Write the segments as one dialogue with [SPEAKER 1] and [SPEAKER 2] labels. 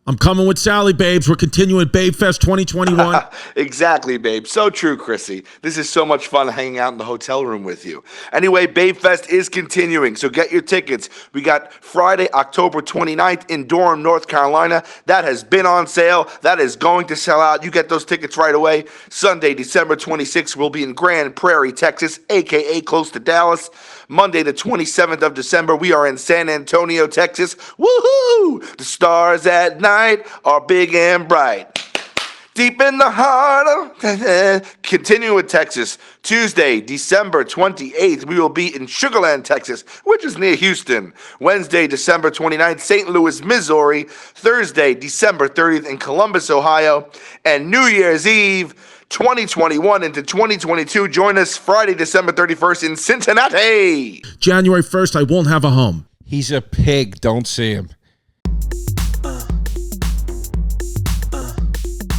[SPEAKER 1] I'm coming with Sally, babes. We're continuing Babe Fest 2021.
[SPEAKER 2] Exactly, babe. So true, Chrissy. This is so much fun hanging out in the hotel room with you. Anyway, Babe Fest is continuing, so get your tickets. We got Friday, October 29th in Durham, North Carolina. That has been on sale. That is going to sell out. You get those tickets right away. Sunday, December 26th, we'll be in Grand Prairie, Texas, a.k.a. close to Dallas. Monday, the 27th of December, we are in San Antonio, Texas. Woohoo! The stars at night are big and bright. Deep in the heart of... Continuing with Texas. Tuesday, December 28th, we will be in Sugar Land, Texas, which is near Houston. Wednesday, December 29th, St. Louis, Missouri. Thursday, December 30th in Columbus, Ohio. And New Year's Eve, 2021 into 2022. Join us Friday, December 31st in Cincinnati.
[SPEAKER 1] January 1st, I won't have a home.
[SPEAKER 3] He's a pig. Don't see him.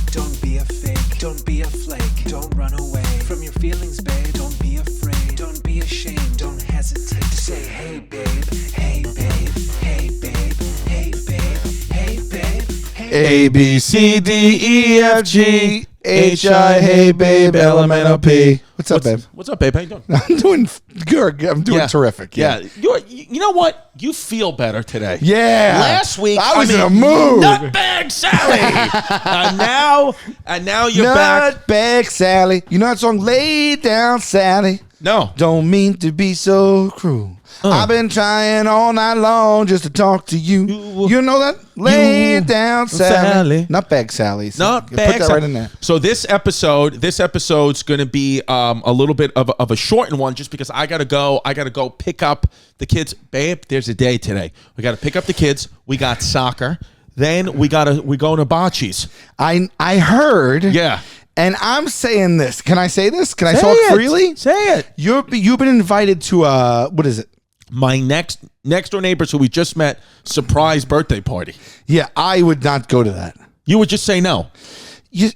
[SPEAKER 4] Don't be a fake, don't be a flake, don't run away from your feelings, babe. Don't be afraid, don't be ashamed, don't hesitate to say, hey babe, hey babe, hey babe, hey babe, hey babe, hey
[SPEAKER 3] A, B, C, D, E, F, G, H, I, hey babe, L, M, N, O, P. What's up, babe?
[SPEAKER 1] What's up, babe? How you doing?
[SPEAKER 3] I'm doing good. I'm doing terrific.
[SPEAKER 1] Yeah. You know what? You feel better today.
[SPEAKER 3] Yeah.
[SPEAKER 1] Last week,
[SPEAKER 3] I was in a mood.
[SPEAKER 1] Nutbag Sally. and now you're back.
[SPEAKER 3] Nutbag Sally. You know that song, Lay Down Sally?
[SPEAKER 1] No.
[SPEAKER 3] Don't mean to be so cruel. I've been trying all night long just to talk to you. You know that? Lay down, Sally. Nutbag Sally. So
[SPEAKER 1] Nutbag
[SPEAKER 3] put that
[SPEAKER 1] Sally.
[SPEAKER 3] right in there.
[SPEAKER 1] So this episode's going to be a little bit of a shortened one, just because I gotta go pick up the kids. Babe, there's a day today. We gotta pick up the kids. We got soccer. Then we going to Bocce's.
[SPEAKER 3] I heard.
[SPEAKER 1] Yeah.
[SPEAKER 3] And I'm saying this. Can I say this? Can I
[SPEAKER 1] Say
[SPEAKER 3] talk
[SPEAKER 1] it.
[SPEAKER 3] freely?
[SPEAKER 1] Say it.
[SPEAKER 3] You've been invited to what is it?
[SPEAKER 1] My next door neighbors who we just met, surprise birthday party.
[SPEAKER 3] Yeah, I would not go to that.
[SPEAKER 1] You would just say no.
[SPEAKER 3] You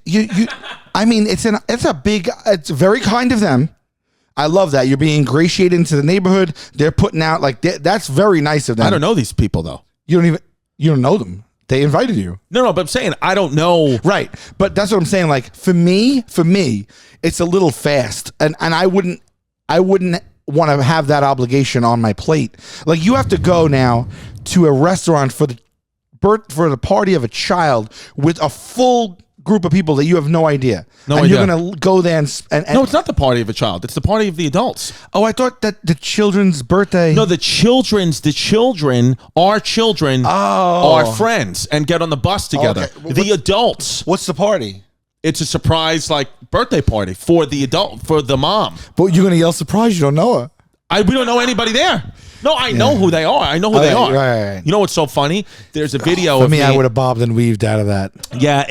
[SPEAKER 3] I mean, it's very kind of them. I love that. You're being ingratiated into the neighborhood. They're putting out that's very nice of them.
[SPEAKER 1] I don't know these people though.
[SPEAKER 3] You don't know them. They invited you.
[SPEAKER 1] No, but I'm saying I don't know.
[SPEAKER 3] Right. But that's what I'm saying. Like for me, it's a little fast. And I wouldn't want to have that obligation on my plate. Like you have to go now to a restaurant for the party of a child with a full group of people that you have no idea.
[SPEAKER 1] You're
[SPEAKER 3] going to go there and
[SPEAKER 1] no, it's not the party of a child. It's the party of the adults.
[SPEAKER 3] Oh, I thought that the children's birthday.
[SPEAKER 1] No, our children are friends and get on the bus together.
[SPEAKER 3] Okay. Well,
[SPEAKER 1] the adults.
[SPEAKER 3] What's the party?
[SPEAKER 1] It's a surprise birthday party for the mom.
[SPEAKER 3] But you're going to yell surprise. You don't know her.
[SPEAKER 1] We don't know anybody there. No, I know who they are. I know who they are.
[SPEAKER 3] Right.
[SPEAKER 1] You know what's so funny? There's a video
[SPEAKER 3] for
[SPEAKER 1] of
[SPEAKER 3] me. I would have bobbed and weaved out of that.
[SPEAKER 1] Yeah.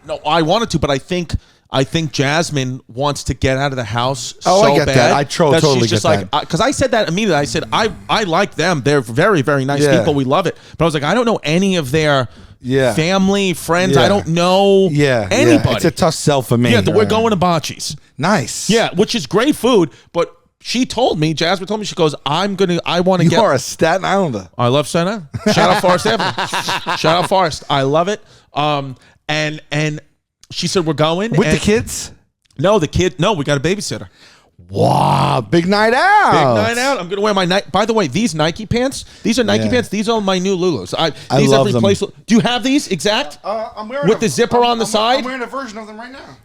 [SPEAKER 1] No, I wanted to, but I think Jasmine wants to get out of the house.
[SPEAKER 3] I get
[SPEAKER 1] bad
[SPEAKER 3] that. I totally
[SPEAKER 1] she's just
[SPEAKER 3] get that.
[SPEAKER 1] Because I said that immediately. I said I like them. They're very, very nice
[SPEAKER 3] Yeah.
[SPEAKER 1] people. We love it. But I was like, I don't know any of their family, friends.
[SPEAKER 3] Yeah.
[SPEAKER 1] I don't know anybody.
[SPEAKER 3] It's a tough sell for me.
[SPEAKER 1] Yeah, we're going to Bocce's.
[SPEAKER 3] Nice.
[SPEAKER 1] Yeah, which is great food, but Jasmine told me, she goes, I want to get.
[SPEAKER 3] You are a Staten Islander.
[SPEAKER 1] I love Staten Island. Shout out Forest Avenue. Shout out Forest. I love it. And she said, we're going.
[SPEAKER 3] With the kids?
[SPEAKER 1] No, we got a babysitter.
[SPEAKER 3] Wow, big night out.
[SPEAKER 1] Big night out. I'm going to wear my Nike. By the way, these Nike pants, these are Nike pants. These are my new Lulus. These
[SPEAKER 3] love
[SPEAKER 1] have replaced. Do you have these exact?
[SPEAKER 3] I'm wearing
[SPEAKER 1] with the zipper on the side?
[SPEAKER 3] I'm wearing a version of them right now.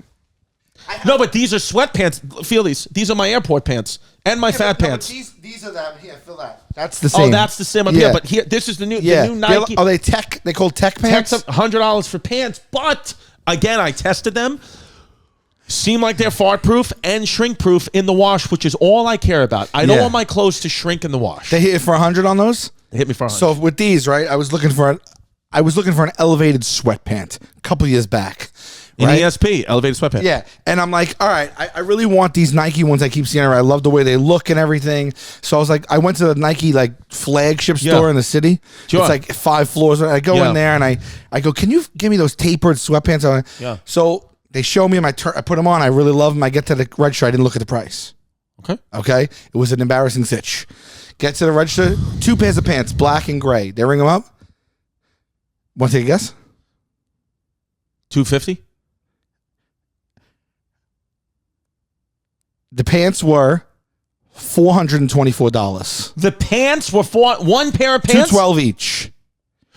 [SPEAKER 1] No, but these are sweatpants. Feel these. These are my airport pants and my fat pants.
[SPEAKER 3] These are that. Here, feel that. That's the same.
[SPEAKER 1] Oh, that's the same up here. But here, this is the new Nike.
[SPEAKER 3] Are they tech? They called tech pants?
[SPEAKER 1] Tech's $100 for pants. But again, I tested them. Seem like they're fart proof and shrink proof in the wash, which is all I care about. I don't want my clothes to shrink in the wash.
[SPEAKER 3] They hit you for 100 on those?
[SPEAKER 1] They hit me for 100.
[SPEAKER 3] So with these, right? I was looking for an elevated sweatpant a couple years back. Right?
[SPEAKER 1] An ESP, elevated sweatpants.
[SPEAKER 3] Yeah. And I'm like, all right, I really want these Nike ones I keep seeing around. I love the way they look and everything. So I was like, I went to the Nike flagship store in the city.
[SPEAKER 1] Sure.
[SPEAKER 3] It's like 5 floors. I go in there and I go, can you give me those tapered sweatpants?
[SPEAKER 1] Yeah.
[SPEAKER 3] So they show me I put them on. I really love them. I get to the register. I didn't look at the price. Okay. It was an embarrassing sitch. Get to the register. 2 pairs of pants, black and gray. They ring them up. Want to take a guess?
[SPEAKER 1] $250.
[SPEAKER 3] The pants were $424.
[SPEAKER 1] The pants were one pair of pants.
[SPEAKER 3] $212 each.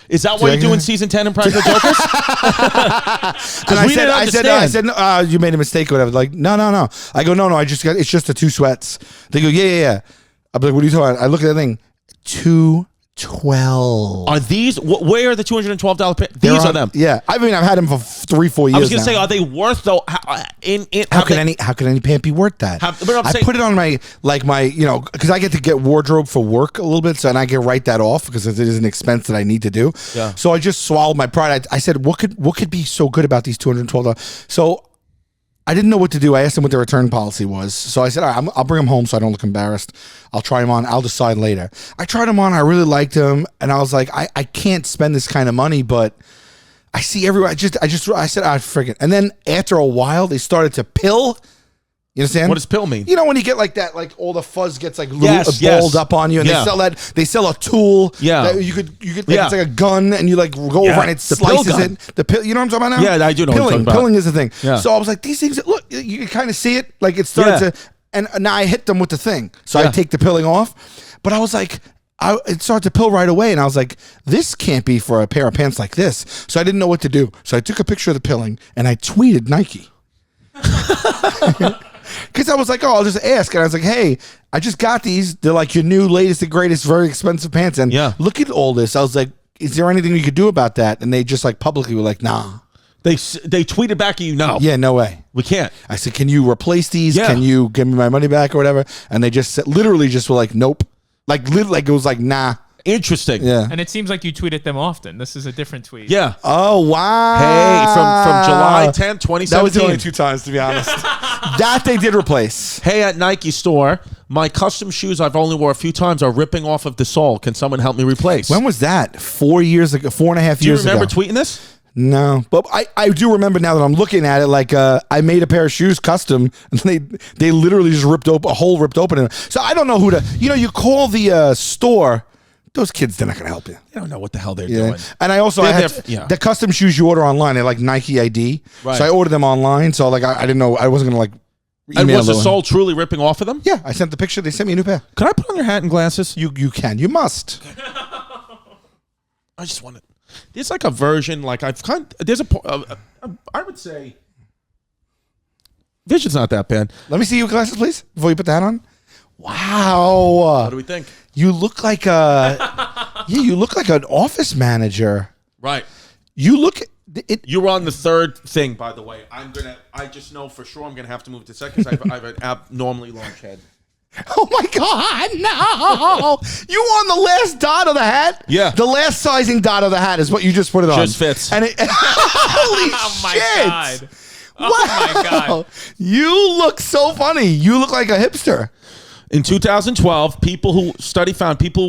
[SPEAKER 1] Is that why you're doing season 10 in Practical Jokers?
[SPEAKER 3] And I said, you made a mistake or whatever. Like, no. I go, no. It's just the 2 sweats. They go, yeah. I'm like, what are you talking about? I look at that thing, $212.
[SPEAKER 1] Are these? Where are the $212 pants? These are them.
[SPEAKER 3] Yeah, I mean, I've had them for 3-4 years.
[SPEAKER 1] I was gonna
[SPEAKER 3] now.
[SPEAKER 1] say, are they worth though? How could any
[SPEAKER 3] pant be worth that? I put it on my because I get to get wardrobe for work a little bit, so and I can write that off because it is an expense that I need to do.
[SPEAKER 1] Yeah.
[SPEAKER 3] So I just swallowed my pride. I said, what could be so good about these $212? So I didn't know what to do. I asked them what their return policy was. So I said, all right, I'll bring them home so I don't look embarrassed. I'll try them on. I'll decide later. I tried them on. I really liked them. And I was like, I can't spend this kind of money, but I see everywhere. I said, friggin'. And then after a while, they started to pill. You understand?
[SPEAKER 1] What does pill mean?
[SPEAKER 3] You know when you get like that, like all the fuzz gets like
[SPEAKER 1] balled
[SPEAKER 3] up on you, and they sell a tool.
[SPEAKER 1] Yeah,
[SPEAKER 3] that you could it's like a gun, and you like go over and it slices it. The pill, you know what I'm talking about now?
[SPEAKER 1] Yeah, I do know.
[SPEAKER 3] Pilling is the thing.
[SPEAKER 1] Yeah.
[SPEAKER 3] So I was like, these things. Look, you can kind of see it. Like it started to, and now I hit them with the thing. So I take the pilling off, but I was like. It started to pill right away, and I was like, this can't be for a pair of pants like this. So I didn't know what to do. So I took a picture of the pilling, and I tweeted Nike. Because I was like, I'll just ask. And I was like, hey, I just got these. They're like your new, latest and greatest, very expensive pants. And look at all this. I was like, is there anything you could do about that? And they just like publicly were like, nah.
[SPEAKER 1] They tweeted back at you, no.
[SPEAKER 3] Yeah, no way.
[SPEAKER 1] We can't.
[SPEAKER 3] I said, can you replace these?
[SPEAKER 1] Yeah.
[SPEAKER 3] Can you give me my money back or whatever? And they just said, literally just were like, nope. Like it was like, nah.
[SPEAKER 1] Interesting.
[SPEAKER 3] Yeah.
[SPEAKER 5] And it seems like you tweet at them often. This is a different tweet.
[SPEAKER 1] Yeah.
[SPEAKER 3] Oh, wow.
[SPEAKER 1] Hey, from July 10th, 2017.
[SPEAKER 3] That was the only 2 times, to be honest. That they did replace.
[SPEAKER 1] Hey, at Nike store, my custom shoes I've only wore a few times are ripping off of the sole. Can someone help me replace?
[SPEAKER 3] When was that? 4 years ago, 4.5 years ago.
[SPEAKER 1] Do you remember tweeting this?
[SPEAKER 3] No, but I do remember now that I'm looking at it. Like I made a pair of shoes custom, and they literally just ripped open a hole, ripped open. So I don't know who to. You call the store. Those kids, they're not going to help you.
[SPEAKER 1] They don't know what the hell they're doing.
[SPEAKER 3] And I also the custom shoes you order online. They're like Nike ID. Right. So I ordered them online. So like I didn't know. I wasn't going to like.
[SPEAKER 1] And was the sole truly ripping off of them?
[SPEAKER 3] Yeah, I sent the picture. They sent me a new pair.
[SPEAKER 1] Could I put on your hat and glasses?
[SPEAKER 3] You can. You must.
[SPEAKER 1] I just want it. There's like a version, like I would say, vision's not that bad.
[SPEAKER 3] Let me see your glasses, please, before you put that on. Wow.
[SPEAKER 1] What do we think?
[SPEAKER 3] You look like you look like an office manager.
[SPEAKER 1] Right.
[SPEAKER 3] You look.
[SPEAKER 1] You're on the third thing, by the way. I just know for sure I'm gonna have to move to second because I have an abnormally large head.
[SPEAKER 3] Oh my God, no! You on the last dot of the hat?
[SPEAKER 1] Yeah.
[SPEAKER 3] The last sizing dot of the hat is what you just put it on.
[SPEAKER 1] Just fits.
[SPEAKER 3] And holy shit!
[SPEAKER 5] God.
[SPEAKER 3] Wow.
[SPEAKER 5] Oh my God.
[SPEAKER 3] You look so funny. You look like a hipster.
[SPEAKER 1] In 2012, people who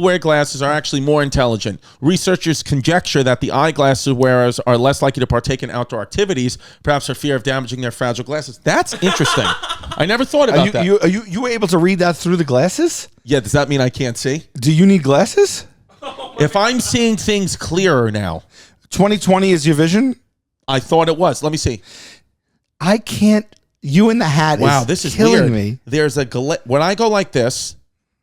[SPEAKER 1] wear glasses are actually more intelligent. Researchers conjecture that the eyeglasses wearers are less likely to partake in outdoor activities, perhaps for fear of damaging their fragile glasses. That's interesting. I never thought about that.
[SPEAKER 3] You were able to read that through the glasses?
[SPEAKER 1] Yeah, does that mean I can't see?
[SPEAKER 3] Do you need glasses?
[SPEAKER 1] If I'm seeing things clearer now.
[SPEAKER 3] 2020 is your vision?
[SPEAKER 1] I thought it was. Let me see.
[SPEAKER 3] I can't. You in the hat
[SPEAKER 1] this is
[SPEAKER 3] killing
[SPEAKER 1] weird.
[SPEAKER 3] me.
[SPEAKER 1] There's a when I go like this,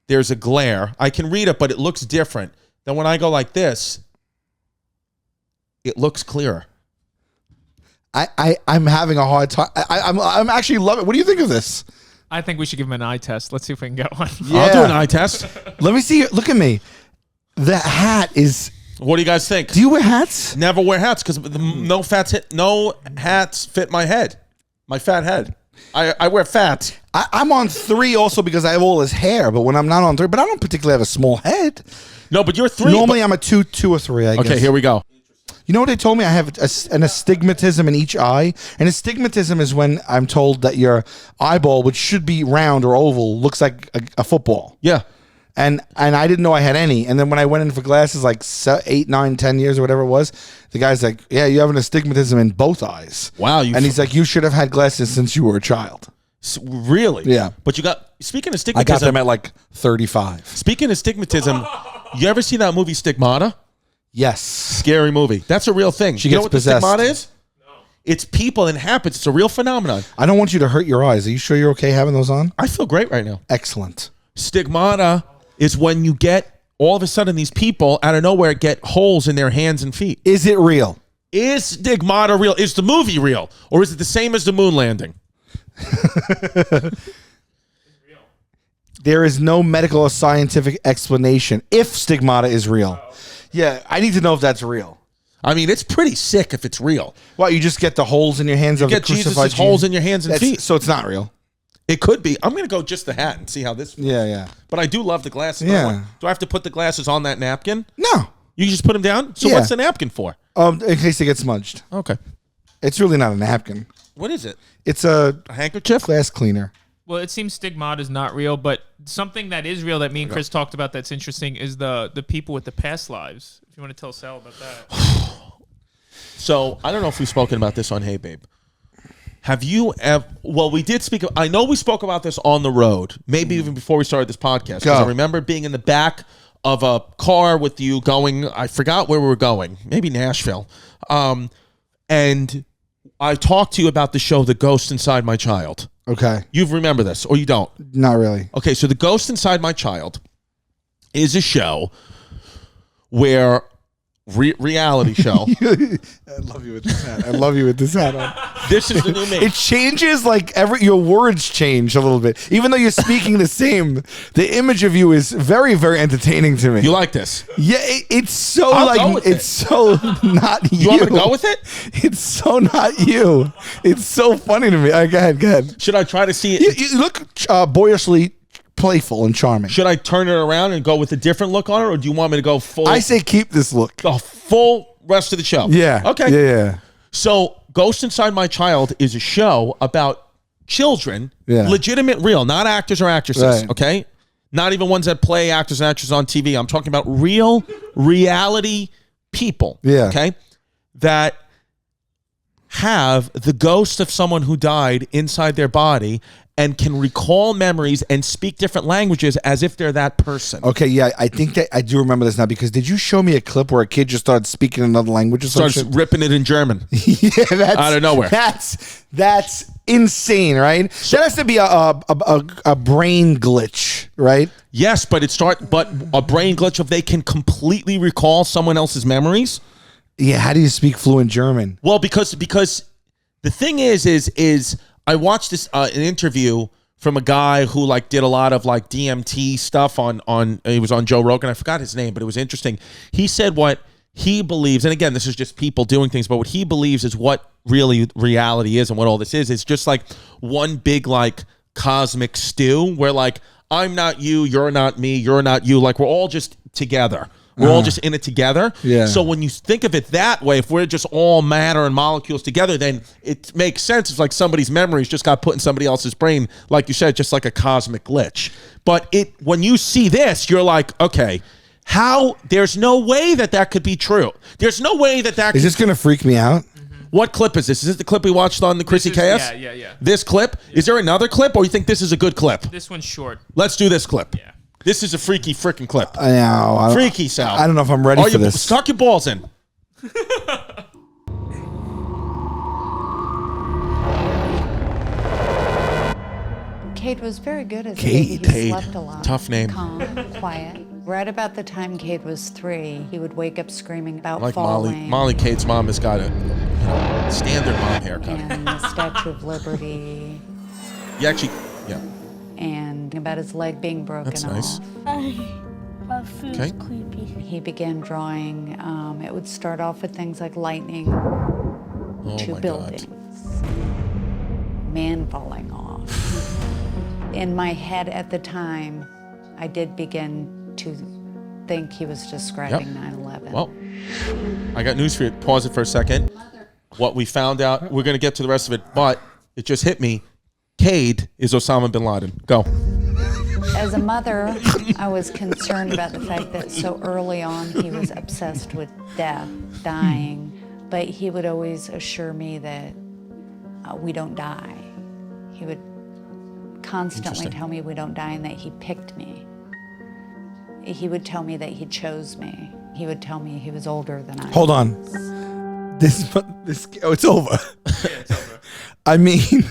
[SPEAKER 1] there's a glare. I can read it, but it looks different. Then when I go like this, it looks clearer.
[SPEAKER 3] I'm having a hard time. I'm actually loving it. What do you think of this?
[SPEAKER 5] I think we should give him an eye test. Let's see if we can get one.
[SPEAKER 3] Yeah.
[SPEAKER 1] I'll do an eye test.
[SPEAKER 3] Let me see. Look at me. The hat is.
[SPEAKER 1] What do you guys think?
[SPEAKER 3] Do you wear hats?
[SPEAKER 1] Never wear hats because no hats fit my head. My fat head. I wear fat.
[SPEAKER 3] I'm on 3 also because I have all this hair, but when I'm not on 3, but I don't particularly have a small head.
[SPEAKER 1] No, but you're 3.
[SPEAKER 3] Normally I'm a 2 or 3, I guess.
[SPEAKER 1] Okay, here we go.
[SPEAKER 3] You know what they told me? I have an astigmatism in each eye. And astigmatism is when I'm told that your eyeball, which should be round or oval, looks like a football.
[SPEAKER 1] Yeah.
[SPEAKER 3] And I didn't know I had any. And then when I went in for glasses like 8, 9, 10 years or whatever it was, the guy's like, yeah, you have an astigmatism in both eyes.
[SPEAKER 1] Wow.
[SPEAKER 3] And he's like, you should have had glasses since you were a child.
[SPEAKER 1] Really?
[SPEAKER 3] Yeah.
[SPEAKER 1] But speaking of
[SPEAKER 3] I
[SPEAKER 1] stigmatism.
[SPEAKER 3] got them at like 35.
[SPEAKER 1] Speaking of stigmatism, you ever see that movie Stigmata?
[SPEAKER 3] Yes.
[SPEAKER 1] Scary movie. That's a real thing.
[SPEAKER 3] She
[SPEAKER 1] you know
[SPEAKER 3] gets
[SPEAKER 1] what
[SPEAKER 3] possessed.
[SPEAKER 1] the stigmata is? No. It's people and it happens. It's a real phenomenon.
[SPEAKER 3] I don't want you to hurt your eyes. Are you sure you're okay having those on?
[SPEAKER 1] I feel great right now.
[SPEAKER 3] Excellent.
[SPEAKER 1] Stigmata is when you get all of a sudden these people out of nowhere get holes in their hands and feet.
[SPEAKER 3] Is it real?
[SPEAKER 1] Is stigmata real? Is the movie real? Or is it the same as the moon landing?
[SPEAKER 3] There is no medical or scientific explanation if stigmata is real. Yeah, I need to know if that's real.
[SPEAKER 1] I mean, it's pretty sick if it's real.
[SPEAKER 3] What, you just get the holes in your hands of the
[SPEAKER 1] Get
[SPEAKER 3] crucified
[SPEAKER 1] Jesus' holes in your hands and feet.
[SPEAKER 3] So it's not real.
[SPEAKER 1] It could be. I'm going to go just the hat and see how this.
[SPEAKER 3] Yeah.
[SPEAKER 1] But I do love the glasses.
[SPEAKER 3] Yeah.
[SPEAKER 1] Do I have to put the glasses on that napkin?
[SPEAKER 3] No.
[SPEAKER 1] You just put them down? So
[SPEAKER 3] Yeah.
[SPEAKER 1] what's the napkin for?
[SPEAKER 3] In case they get smudged.
[SPEAKER 1] Okay.
[SPEAKER 3] It's really not a napkin.
[SPEAKER 1] What is it?
[SPEAKER 3] It's a
[SPEAKER 1] A handkerchief?
[SPEAKER 3] glass cleaner.
[SPEAKER 5] Well, it seems stigmata is not real, but something that is real that me and Chris talked about that's interesting is the people with the past lives. If you want to tell Sal about that.
[SPEAKER 1] So I don't know if we've spoken about this on Hey Babe. Have you ever? Well, we did speak. I know we spoke about this on the road, maybe even before we started this podcast. Because I remember being in the back of a car with you going. I forgot where we were going. Maybe Nashville. And I talked to you about the show The Ghost Inside My Child.
[SPEAKER 3] Okay.
[SPEAKER 1] You remember this, or you don't?
[SPEAKER 3] Not really.
[SPEAKER 1] Okay, so The Ghost Inside My Child is a show where reality show.
[SPEAKER 3] I love you with this hat. I love you with this hat on.
[SPEAKER 1] This is the new me.
[SPEAKER 3] It changes like your words change a little bit. Even though you're speaking the same, the image of you is very, very entertaining to me.
[SPEAKER 1] You like this?
[SPEAKER 3] Yeah, it's so
[SPEAKER 1] I'll go with
[SPEAKER 3] it's so not you.
[SPEAKER 1] You want me to go with it?
[SPEAKER 3] It's so not you. It's so funny to me. All right, go ahead.
[SPEAKER 1] Should I try to see it?
[SPEAKER 3] You look boyishly playful and charming.
[SPEAKER 1] Should I turn it around and go with a different look on it, or do you want me to go full?
[SPEAKER 3] I say keep this look.
[SPEAKER 1] The full rest of the show.
[SPEAKER 3] Yeah.
[SPEAKER 1] Okay.
[SPEAKER 3] Yeah.
[SPEAKER 1] So, Ghost Inside My Child is a show about children, legitimate, real, not actors or actresses.
[SPEAKER 3] Right.
[SPEAKER 1] Okay, not even ones that play actors and actresses on TV. I'm talking about real reality people.
[SPEAKER 3] Yeah.
[SPEAKER 1] Okay, that have the ghost of someone who died inside their body and can recall memories and speak different languages as if they're that person.
[SPEAKER 3] Okay, yeah, I think that I do remember this now because did you show me a clip where a kid just started speaking another language or
[SPEAKER 1] Starts
[SPEAKER 3] something?
[SPEAKER 1] ripping it in German.
[SPEAKER 3] Yeah, that's
[SPEAKER 1] Out of nowhere.
[SPEAKER 3] That's insane, right? That has to be a brain glitch, right?
[SPEAKER 1] Yes, but but a brain glitch if they can completely recall someone else's memories.
[SPEAKER 3] Yeah, how do you speak fluent German?
[SPEAKER 1] Well, because the thing is I watched this an interview from a guy who like did a lot of like DMT stuff on he was on Joe Rogan. I forgot his name, but it was interesting. He said what he believes, and again, this is just people doing things, but what he believes is what really reality is and what all this is just like one big like cosmic stew where like I'm not you, you're not me, you're not you, like we're all just together. We're all just in it together.
[SPEAKER 3] Yeah.
[SPEAKER 1] So when you think of it that way, if we're just all matter and molecules together, then it makes sense. It's like somebody's memories just got put in somebody else's brain, like you said, just like a cosmic glitch. But when you see this, you're like, okay, how? There's no way that could be true. There's no way that.
[SPEAKER 3] Is this gonna freak me out?
[SPEAKER 1] What clip is this? Is this the clip we watched on the Chrissy Chaos?
[SPEAKER 5] Yeah.
[SPEAKER 1] This clip? Yeah. Is there another clip, or you think this is a good clip?
[SPEAKER 5] This one's short.
[SPEAKER 1] Let's do this clip.
[SPEAKER 5] Yeah.
[SPEAKER 1] This is a freaky freaking clip.
[SPEAKER 3] I know.
[SPEAKER 1] Freaky, Sal.
[SPEAKER 3] I don't know if I'm ready for this.
[SPEAKER 1] Stuck your balls in.
[SPEAKER 6] Cade was very good as
[SPEAKER 3] Cade.
[SPEAKER 6] a baby. He slept a lot.
[SPEAKER 1] Tough name.
[SPEAKER 6] Calm, quiet. Right about the time Cade was 3, he would wake up screaming about
[SPEAKER 1] Like
[SPEAKER 6] falling.
[SPEAKER 1] Molly Kate's mom has got a standard mom haircut.
[SPEAKER 6] And the Statue of Liberty.
[SPEAKER 1] You actually, yeah.
[SPEAKER 6] And about his leg being broken
[SPEAKER 1] That's nice.
[SPEAKER 6] off.
[SPEAKER 1] Okay.
[SPEAKER 6] He began drawing. It would start off with things like lightning,
[SPEAKER 1] Oh
[SPEAKER 6] two
[SPEAKER 1] my
[SPEAKER 6] buildings,
[SPEAKER 1] God.
[SPEAKER 6] man falling off. In my head at the time, I did begin to think he was describing 9/11.
[SPEAKER 1] Well, I got news for you. Pause it for a second. What we found out, we're going to get to the rest of it, but it just hit me. Cade is Osama bin Laden. Go.
[SPEAKER 6] As a mother, I was concerned about the fact that so early on he was obsessed with death, dying, but he would always assure me that we don't die. He would constantly tell me we don't die and that he picked me. He would tell me that he chose me. He would tell me he was older than I was.
[SPEAKER 3] Hold on. it's over. I mean,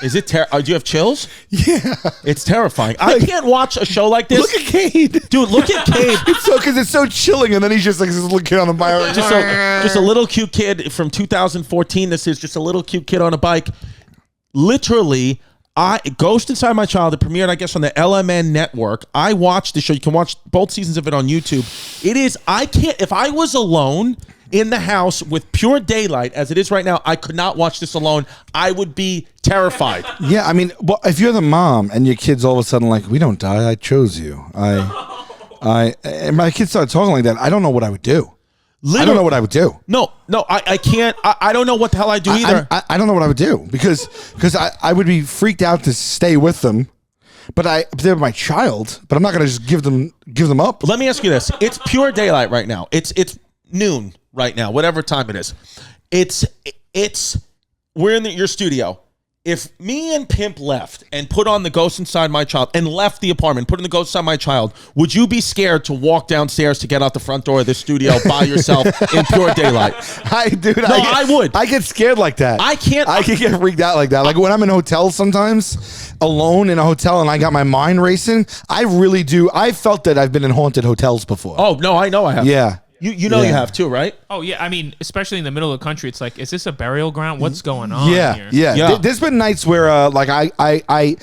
[SPEAKER 1] Is it? Do you have chills?
[SPEAKER 3] yeah.
[SPEAKER 1] It's terrifying. I can't watch a show like this.
[SPEAKER 3] Look at Cade.
[SPEAKER 1] Dude, look at Cade.
[SPEAKER 3] Because it's so chilling, and then he's just like this little kid on the bike.
[SPEAKER 1] Just a little cute kid from 2014. This is just a little cute kid on a bike. Literally, Ghost Inside My Child, it premiered, I guess, on the LMN network. I watched the show. You can watch both seasons of it on YouTube. It is, I can't, if I was alone in the house with pure daylight, as it is right now, I could not watch this alone. I would be terrified.
[SPEAKER 3] Yeah, I mean, well, if you're the mom and your kid's all of a sudden like, we don't die, I chose you. And my kids started talking like that, I don't know what I would do. I don't know what I would do.
[SPEAKER 1] No, I can't. I don't know what the hell I'd do either.
[SPEAKER 3] I don't know what I would do because I would be freaked out to stay with them, but they're my child. But I'm not going to just give them up.
[SPEAKER 1] Let me ask you this: it's pure daylight right now. It's noon right now, whatever time it is. We're in your studio. If me and Pimp left and put on the Ghost Inside My Child and left the apartment, put in the Ghost Inside My Child, would you be scared to walk downstairs to get out the front door of the studio by yourself in pure daylight?
[SPEAKER 3] I would. I get scared like that.
[SPEAKER 1] I can't.
[SPEAKER 3] I can get freaked out like that. Like when I'm in hotels sometimes, alone in a hotel, and I got my mind racing. I really do. I felt that I've been in haunted hotels before.
[SPEAKER 1] Oh no, I know I have.
[SPEAKER 3] Yeah.
[SPEAKER 1] You know you have too, right?
[SPEAKER 5] Oh yeah, I mean, especially in the middle of the country, it's like, is this a burial ground? What's going on here?
[SPEAKER 3] Yeah. There's been nights where like I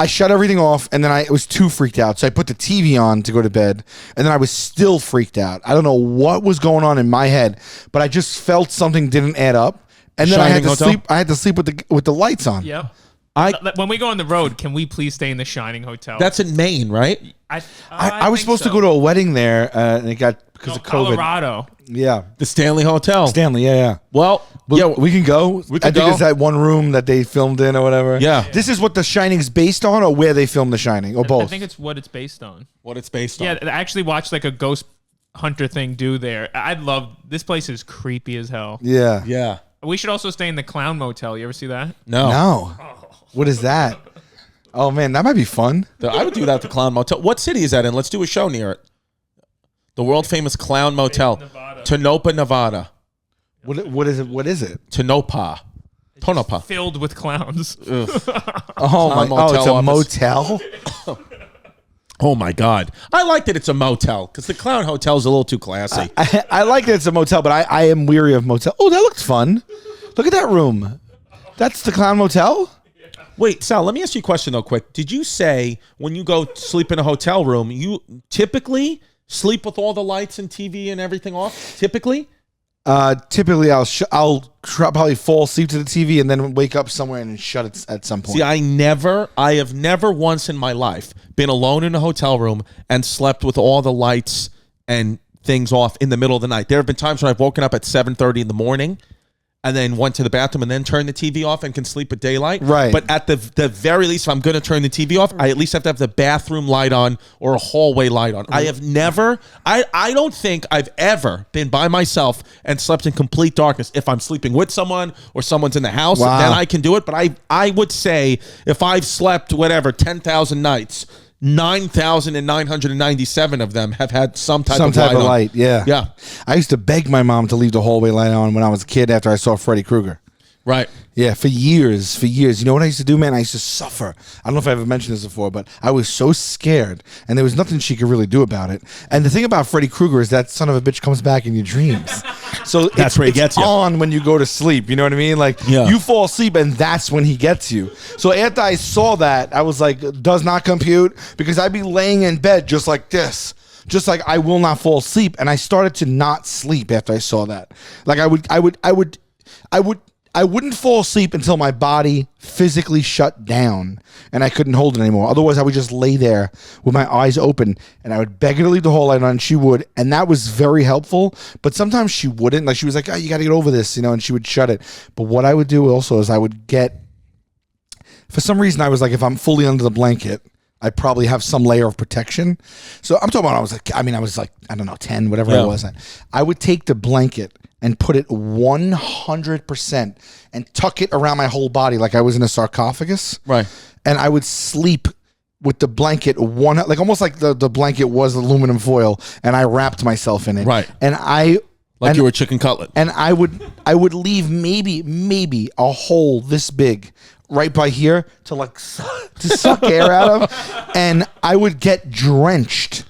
[SPEAKER 3] shut everything off, and then I was too freaked out, so I put the TV on to go to bed, and then I was still freaked out. I don't know what was going on in my head, but I just felt something didn't add up, and then I had to sleep. I had to sleep with the lights on.
[SPEAKER 5] Yep. When we go on the road, can we please stay in the Shining Hotel?
[SPEAKER 1] That's in Maine, right?
[SPEAKER 3] I was supposed to go to a wedding there, and it got because of COVID.
[SPEAKER 5] Colorado.
[SPEAKER 3] Yeah,
[SPEAKER 1] the Stanley Hotel.
[SPEAKER 3] Stanley, yeah.
[SPEAKER 1] Well,
[SPEAKER 3] we can go. I think it's that one room that they filmed in or whatever.
[SPEAKER 1] Yeah.
[SPEAKER 3] This is what The Shining's based on, or where they filmed The Shining, or both.
[SPEAKER 5] I think it's what it's based on.
[SPEAKER 1] What it's based on.
[SPEAKER 5] Yeah, I actually watched like a ghost hunter thing there. I'd love this place is creepy as hell.
[SPEAKER 3] Yeah.
[SPEAKER 1] Yeah.
[SPEAKER 5] We should also stay in the Clown Motel. You ever see that?
[SPEAKER 3] No. What is that? Oh man, that might be fun.
[SPEAKER 1] I would do that at the Clown Motel. What city is that in? Let's do a show near it. The world famous Clown Motel, Tonopah, Nevada.
[SPEAKER 3] What is it? What is it?
[SPEAKER 1] Tonopah.
[SPEAKER 5] Filled with clowns.
[SPEAKER 3] Oh my! Oh, it's a motel.
[SPEAKER 1] Oh my God! I like that it's a motel because the Clown Hotel is a little too classy.
[SPEAKER 3] I like that it's a motel, but I am weary of motel. Oh, that looks fun. Look at that room. That's the Clown Motel?
[SPEAKER 1] Wait, Sal, let me ask you a question though quick. Did you say when you go sleep in a hotel room, you typically sleep with all the lights and TV and everything off? Typically?
[SPEAKER 3] Typically I'll probably fall asleep to the TV and then wake up somewhere and shut it at some point.
[SPEAKER 1] See, I have never once in my life been alone in a hotel room and slept with all the lights and things off in the middle of the night. There have been times when I've woken up at 7:30 in the morning and then went to the bathroom and then turned the TV off and can sleep at daylight.
[SPEAKER 3] Right.
[SPEAKER 1] But at the very least, if I'm going to turn the TV off, I at least have to have the bathroom light on or a hallway light on. I have never, I don't think I've ever been by myself and slept in complete darkness. If I'm sleeping with someone or someone's in the house,
[SPEAKER 3] Wow.
[SPEAKER 1] then I can do it. But I would say if I've slept, 10,000 nights, 9,997 of them have had some type of light.
[SPEAKER 3] Yeah.
[SPEAKER 1] Yeah.
[SPEAKER 3] I used to beg my mom to leave the hallway light on when I was a kid after I saw Freddy Krueger.
[SPEAKER 1] Right.
[SPEAKER 3] Yeah, for years. You know what I used to do, man? I used to suffer. I don't know if I ever mentioned this before, but I was so scared, and there was nothing she could really do about it. And the thing about Freddy Krueger is that son of a bitch comes back in your dreams. So
[SPEAKER 1] That's where he gets you.
[SPEAKER 3] on when you go to sleep. You know what I mean? Like, you fall asleep, and that's when he gets you. So after I saw that, I was like, does not compute, because I'd be laying in bed just like this. Just like I will not fall asleep. And I started to not sleep after I saw that. Like I wouldn't fall asleep until my body physically shut down and I couldn't hold it anymore. Otherwise, I would just lay there with my eyes open and I would beg her to leave the whole light on, and she would. And that was very helpful. But sometimes she wouldn't. Like, she was like, oh, you got to get over this, and she would shut it. But what I would do also is I would get, for some reason, I was like, if I'm fully under the blanket, I probably have some layer of protection. So I'm talking about, I was like, I don't know, 10, whatever I was. I would take the blanket and put it 100% and tuck it around my whole body like I was in a sarcophagus.
[SPEAKER 1] Right.
[SPEAKER 3] And I would sleep with the blanket almost like the blanket was aluminum foil, and I wrapped myself in it.
[SPEAKER 1] Right.
[SPEAKER 3] And I
[SPEAKER 1] Like you were a chicken cutlet.
[SPEAKER 3] And I would leave maybe a hole this big right by here to like to suck air out of, and I would get drenched.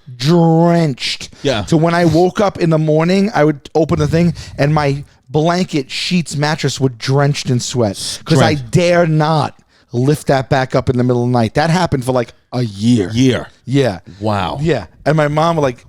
[SPEAKER 1] Yeah.
[SPEAKER 3] So when I woke up in the morning, I would open the thing, and my blanket sheets mattress would drenched in sweat because I dare not lift that back up in the middle of the night. That happened for like a year. Yeah.
[SPEAKER 1] Wow.
[SPEAKER 3] Yeah. And my mom would like,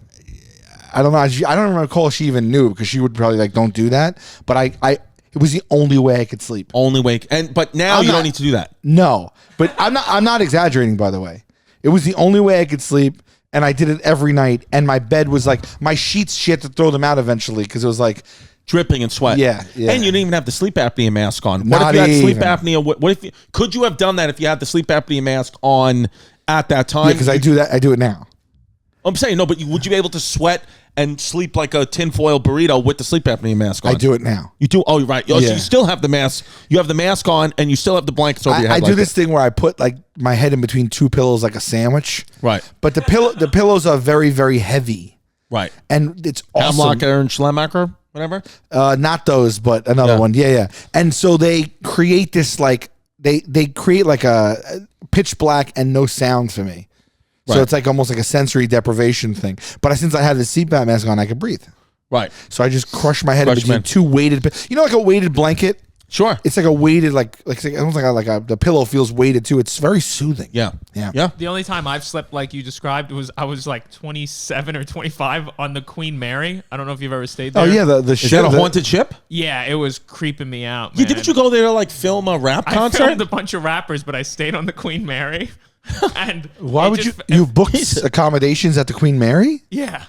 [SPEAKER 3] I don't know. I don't even recall she even knew, because she would probably like, don't do that. But it was the only way I could sleep.
[SPEAKER 1] Only way. But now you don't need to do that.
[SPEAKER 3] No, but I'm not exaggerating, by the way. It was the only way I could sleep, and I did it every night. And my bed was like, my sheets, she had to throw them out eventually because it was like
[SPEAKER 1] dripping in sweat.
[SPEAKER 3] Yeah.
[SPEAKER 1] And you didn't even have the sleep apnea mask on. What
[SPEAKER 3] Not
[SPEAKER 1] if you had sleep
[SPEAKER 3] even.
[SPEAKER 1] apnea? What if could you have done that if you had the sleep apnea mask on at that time?
[SPEAKER 3] Yeah, because I do that. I do it now.
[SPEAKER 1] I'm saying no, but would you be able to sweat and sleep like a tinfoil burrito with the sleep apnea mask on?
[SPEAKER 3] I do it now.
[SPEAKER 1] You do? Oh, you're right. Oh,
[SPEAKER 3] Yeah.
[SPEAKER 1] So you still have the mask. You have the mask on, and you still have the blankets over your head.
[SPEAKER 3] I do
[SPEAKER 1] like
[SPEAKER 3] this thing where I put like my head in between two pillows like a sandwich.
[SPEAKER 1] Right.
[SPEAKER 3] But the pillows are very, very heavy.
[SPEAKER 1] Right.
[SPEAKER 3] And it's awesome.
[SPEAKER 1] Hemlock and Schlemacher, whatever.
[SPEAKER 3] Not those, but another one. Yeah. And so they create this like they create like a pitch black and no sound for me. So
[SPEAKER 1] Right.
[SPEAKER 3] it's like almost like a sensory deprivation thing. But since I had the CPAP mask on, I could breathe.
[SPEAKER 1] Right.
[SPEAKER 3] So I just crush my head in
[SPEAKER 1] Crush
[SPEAKER 3] between
[SPEAKER 1] man.
[SPEAKER 3] two weighted. Like a weighted blanket.
[SPEAKER 1] Sure.
[SPEAKER 3] It's like a weighted like almost like the pillow feels weighted too. It's very soothing.
[SPEAKER 1] Yeah.
[SPEAKER 3] Yeah.
[SPEAKER 1] Yeah.
[SPEAKER 5] The only time I've slept like you described was I was like 27 or 25 on the Queen Mary. I don't know if you've ever stayed there.
[SPEAKER 3] Oh yeah, the
[SPEAKER 1] Is
[SPEAKER 3] ship.
[SPEAKER 1] that a haunted ship?
[SPEAKER 5] Yeah, it was creeping me out.
[SPEAKER 1] Yeah.
[SPEAKER 5] Man.
[SPEAKER 1] Didn't you go there to like film a rap
[SPEAKER 5] I
[SPEAKER 1] concert?
[SPEAKER 5] filmed a bunch of rappers, but I stayed on the Queen Mary. And
[SPEAKER 3] Why
[SPEAKER 5] it
[SPEAKER 3] would
[SPEAKER 5] just-
[SPEAKER 3] you booked accommodations at the Queen Mary?
[SPEAKER 5] Yeah.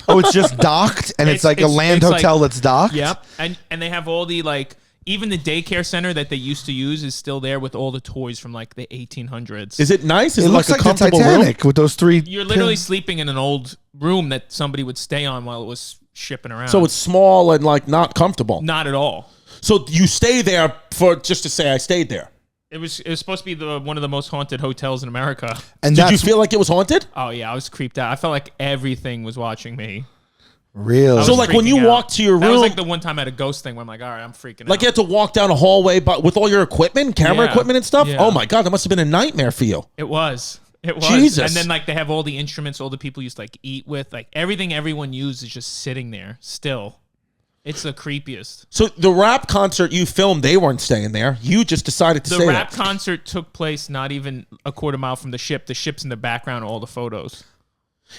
[SPEAKER 3] Oh, it's just docked, and it's like a land
[SPEAKER 5] it's
[SPEAKER 3] hotel
[SPEAKER 5] like-
[SPEAKER 3] that's docked.
[SPEAKER 5] Yep. And they have all the like even the daycare center that they used to use is still there with all the toys from like the 1800s.
[SPEAKER 1] Is it nice? Is
[SPEAKER 3] It
[SPEAKER 1] it
[SPEAKER 3] looks
[SPEAKER 1] like a
[SPEAKER 3] like the
[SPEAKER 1] comfortable
[SPEAKER 3] Titanic
[SPEAKER 1] room?
[SPEAKER 3] with those three.
[SPEAKER 5] You're literally sleeping in an old room that somebody would stay on while it was shipping around.
[SPEAKER 1] So it's small and like not comfortable.
[SPEAKER 5] not at all.
[SPEAKER 1] So you stay there for just to say I stayed there.
[SPEAKER 5] It was supposed to be one of the most haunted hotels in America.
[SPEAKER 3] And
[SPEAKER 1] Did you
[SPEAKER 3] that's
[SPEAKER 1] feel like it was haunted?
[SPEAKER 5] Oh yeah, I was creeped out. I felt like everything was watching me.
[SPEAKER 3] real.
[SPEAKER 5] I was
[SPEAKER 1] So, like, when
[SPEAKER 5] freaking
[SPEAKER 1] you
[SPEAKER 5] out.
[SPEAKER 1] walk to your
[SPEAKER 5] that was
[SPEAKER 1] room-
[SPEAKER 5] like the one time I had a ghost thing where I'm like, all right, I'm freaking out.
[SPEAKER 1] Like you had to walk down a hallway, but with all your equipment, camera
[SPEAKER 5] Yeah.
[SPEAKER 1] equipment and stuff.
[SPEAKER 5] Yeah.
[SPEAKER 1] Oh my god, that must have been a nightmare for you.
[SPEAKER 5] It was.
[SPEAKER 1] Jesus.
[SPEAKER 5] And then like they have all the instruments all the people used to like eat with. Like everything everyone used is just sitting there still. It's the creepiest.
[SPEAKER 1] So the rap concert you filmed, they weren't staying there. You just decided to
[SPEAKER 5] The
[SPEAKER 1] stay
[SPEAKER 5] rap
[SPEAKER 1] there.
[SPEAKER 5] concert took place not even a quarter mile from the ship. The ship's in the background of all the photos.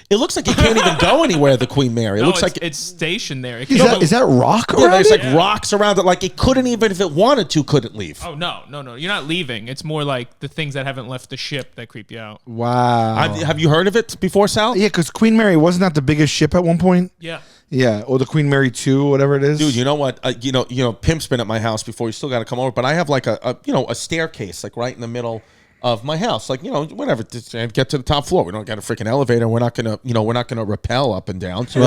[SPEAKER 1] It looks like you can't even go anywhere. The Queen Mary. It
[SPEAKER 5] No,
[SPEAKER 1] looks like
[SPEAKER 5] it's stationed there. It
[SPEAKER 3] is,
[SPEAKER 5] can
[SPEAKER 3] that,
[SPEAKER 5] go-
[SPEAKER 3] is that rock
[SPEAKER 1] yeah,
[SPEAKER 3] around
[SPEAKER 1] there's
[SPEAKER 3] it?
[SPEAKER 1] like rocks around it. Like it couldn't even if it wanted to, couldn't leave.
[SPEAKER 5] Oh no. You're not leaving. It's more like the things that haven't left the ship that creep you out.
[SPEAKER 3] Wow.
[SPEAKER 1] Have you heard of it before, Sal?
[SPEAKER 3] Yeah, because Queen Mary wasn't that the biggest ship at one point?
[SPEAKER 5] Yeah.
[SPEAKER 3] Yeah, or the Queen Mary 2, whatever it is.
[SPEAKER 1] Dude, you know what? Pimp's been at my house before. You still got to come over. But I have like a staircase like right in the middle of my house. Like whatever. Just get to the top floor. We don't got a freaking elevator. We're not gonna rappel up and down. So,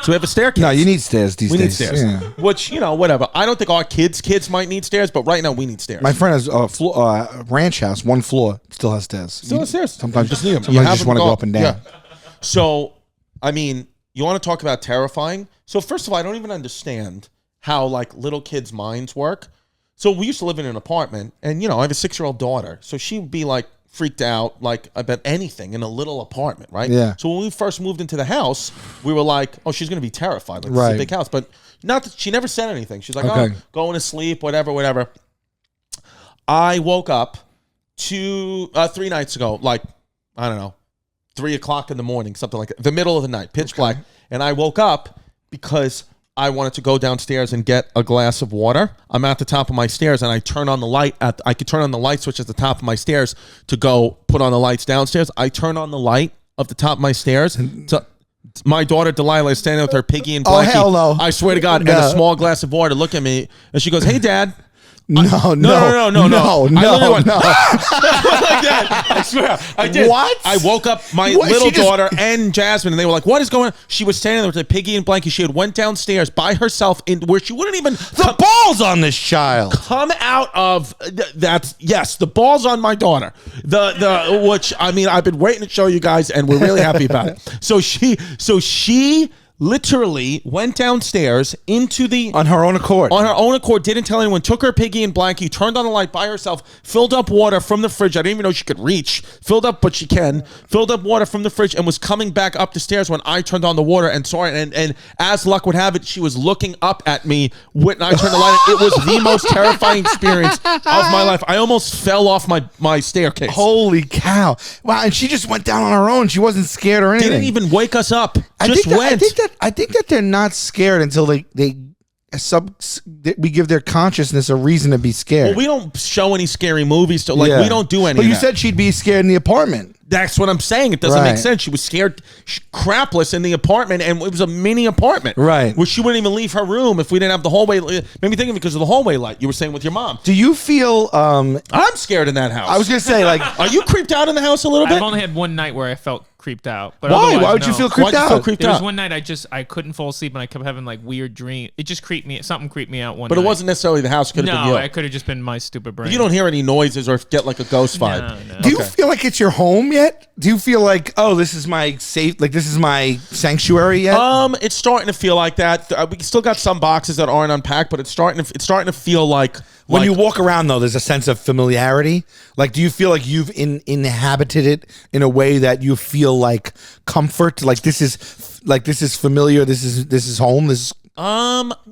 [SPEAKER 1] we have a staircase.
[SPEAKER 3] No, you need stairs these
[SPEAKER 1] We need
[SPEAKER 3] days.
[SPEAKER 1] stairs.
[SPEAKER 3] Yeah.
[SPEAKER 1] Which whatever. I don't think our kids might need stairs, but right now we need stairs.
[SPEAKER 3] My friend has a ranch house, one floor, still has stairs.
[SPEAKER 1] Still has stairs.
[SPEAKER 3] Sometimes
[SPEAKER 1] You just need 'em.
[SPEAKER 3] Sometimes you
[SPEAKER 1] have
[SPEAKER 3] just
[SPEAKER 1] them
[SPEAKER 3] want to go up and down.
[SPEAKER 1] Yeah. So, I mean, you want to talk about terrifying? So, first of all, I don't even understand how like little kids' minds work. So, we used to live in an apartment, and I have a 6-year-old daughter, so she would be like freaked out like about anything in a little apartment, right?
[SPEAKER 3] Yeah.
[SPEAKER 1] So when we first moved into the house, we were like, "Oh, she's gonna be terrified. Like, this is
[SPEAKER 3] Right.
[SPEAKER 1] a big house." But not that she never said anything. She's like,
[SPEAKER 3] Okay.
[SPEAKER 1] "Oh, going to sleep, whatever." I woke up 3 nights ago, like I don't know, 3 o'clock in the morning, something like that, the middle of the night, pitch black, and I woke up because I wanted to go downstairs and get a glass of water. I'm at the top of my stairs, and I turn on the light. I could turn on the light switch at the top of my stairs to go put on the lights downstairs. I turn on the light of the top of my stairs. My daughter Delilah is standing with her piggy and
[SPEAKER 3] Oh,
[SPEAKER 1] blankie.
[SPEAKER 3] hell no.
[SPEAKER 1] I swear to God, and
[SPEAKER 3] No.
[SPEAKER 1] a small glass of water. Look at me, and she goes, "Hey, Dad."
[SPEAKER 3] No.
[SPEAKER 1] No.
[SPEAKER 3] No,
[SPEAKER 1] I literally went,
[SPEAKER 3] no.
[SPEAKER 1] like that. I swear, I did.
[SPEAKER 3] What?
[SPEAKER 1] I woke up my
[SPEAKER 3] What?
[SPEAKER 1] little
[SPEAKER 3] She just-
[SPEAKER 1] daughter and Jasmine, and they were like, "What is going on?" She was standing there with a piggy and blanket. She had went downstairs by herself in where she wouldn't even
[SPEAKER 3] The balls on this child.
[SPEAKER 1] come out of. That's yes, the ball's on my daughter. Which I mean, I've been waiting to show you guys, and we're really happy about it. So she literally went downstairs into the
[SPEAKER 3] On her own accord.
[SPEAKER 1] on her own accord, didn't tell anyone, took her piggy and blankie, turned on the light by herself, filled up water from the fridge. I didn't even know she could reach. Filled up, but she can. Filled up water from the fridge and was coming back up the stairs when I turned on the water and saw it. And as luck would have it, she was looking up at me when I turned the light on. It was the most terrifying experience of my life. I almost fell off my staircase.
[SPEAKER 3] Holy cow. Wow, and she just went down on her own. She wasn't scared or anything.
[SPEAKER 1] Didn't even wake us up.
[SPEAKER 3] I
[SPEAKER 1] Just
[SPEAKER 3] think
[SPEAKER 1] went.
[SPEAKER 3] I think that they're not scared until we give their consciousness a reason to be scared.
[SPEAKER 1] Well, we don't show any scary movies. So we don't do any
[SPEAKER 3] But
[SPEAKER 1] of
[SPEAKER 3] you
[SPEAKER 1] that.
[SPEAKER 3] said she'd be scared in the apartment.
[SPEAKER 1] That's what I'm saying. It doesn't
[SPEAKER 3] Right.
[SPEAKER 1] make sense. She was scared crapless in the apartment, and it was a mini apartment.
[SPEAKER 3] Right.
[SPEAKER 1] Where she wouldn't even leave her room if we didn't have the hallway. Made me think of it because of the hallway light you were saying with your mom.
[SPEAKER 3] Do you feel
[SPEAKER 1] I'm scared in that house.
[SPEAKER 3] I was going to say, like,
[SPEAKER 1] Are you creeped out in the house a little bit?
[SPEAKER 5] I've only had one night where I felt creeped out. But
[SPEAKER 3] why?
[SPEAKER 5] otherwise,
[SPEAKER 3] Why would you
[SPEAKER 5] no.
[SPEAKER 3] feel creeped
[SPEAKER 1] Why'd you
[SPEAKER 3] out?
[SPEAKER 1] feel creeped
[SPEAKER 5] There was
[SPEAKER 1] out?
[SPEAKER 5] one night I couldn't fall asleep and I kept having like weird dreams. It just creeped me. Something creeped me out one
[SPEAKER 1] But
[SPEAKER 5] night.
[SPEAKER 1] it wasn't necessarily the house. Could have been
[SPEAKER 5] No,
[SPEAKER 1] you.
[SPEAKER 5] it could have just been my stupid brain.
[SPEAKER 1] You don't hear any noises or get like a ghost vibe.
[SPEAKER 5] No.
[SPEAKER 3] Do you feel like it's your home yet? Do you feel like, oh, this is my safe, like this is my sanctuary yet?
[SPEAKER 1] It's starting to feel like that. We still got some boxes that aren't unpacked, but it's starting to feel like
[SPEAKER 3] when you walk around, though, there's a sense of familiarity. Like, do you feel like you've inhabited it in a way that you feel like comfort? Like this is familiar. This is home. This is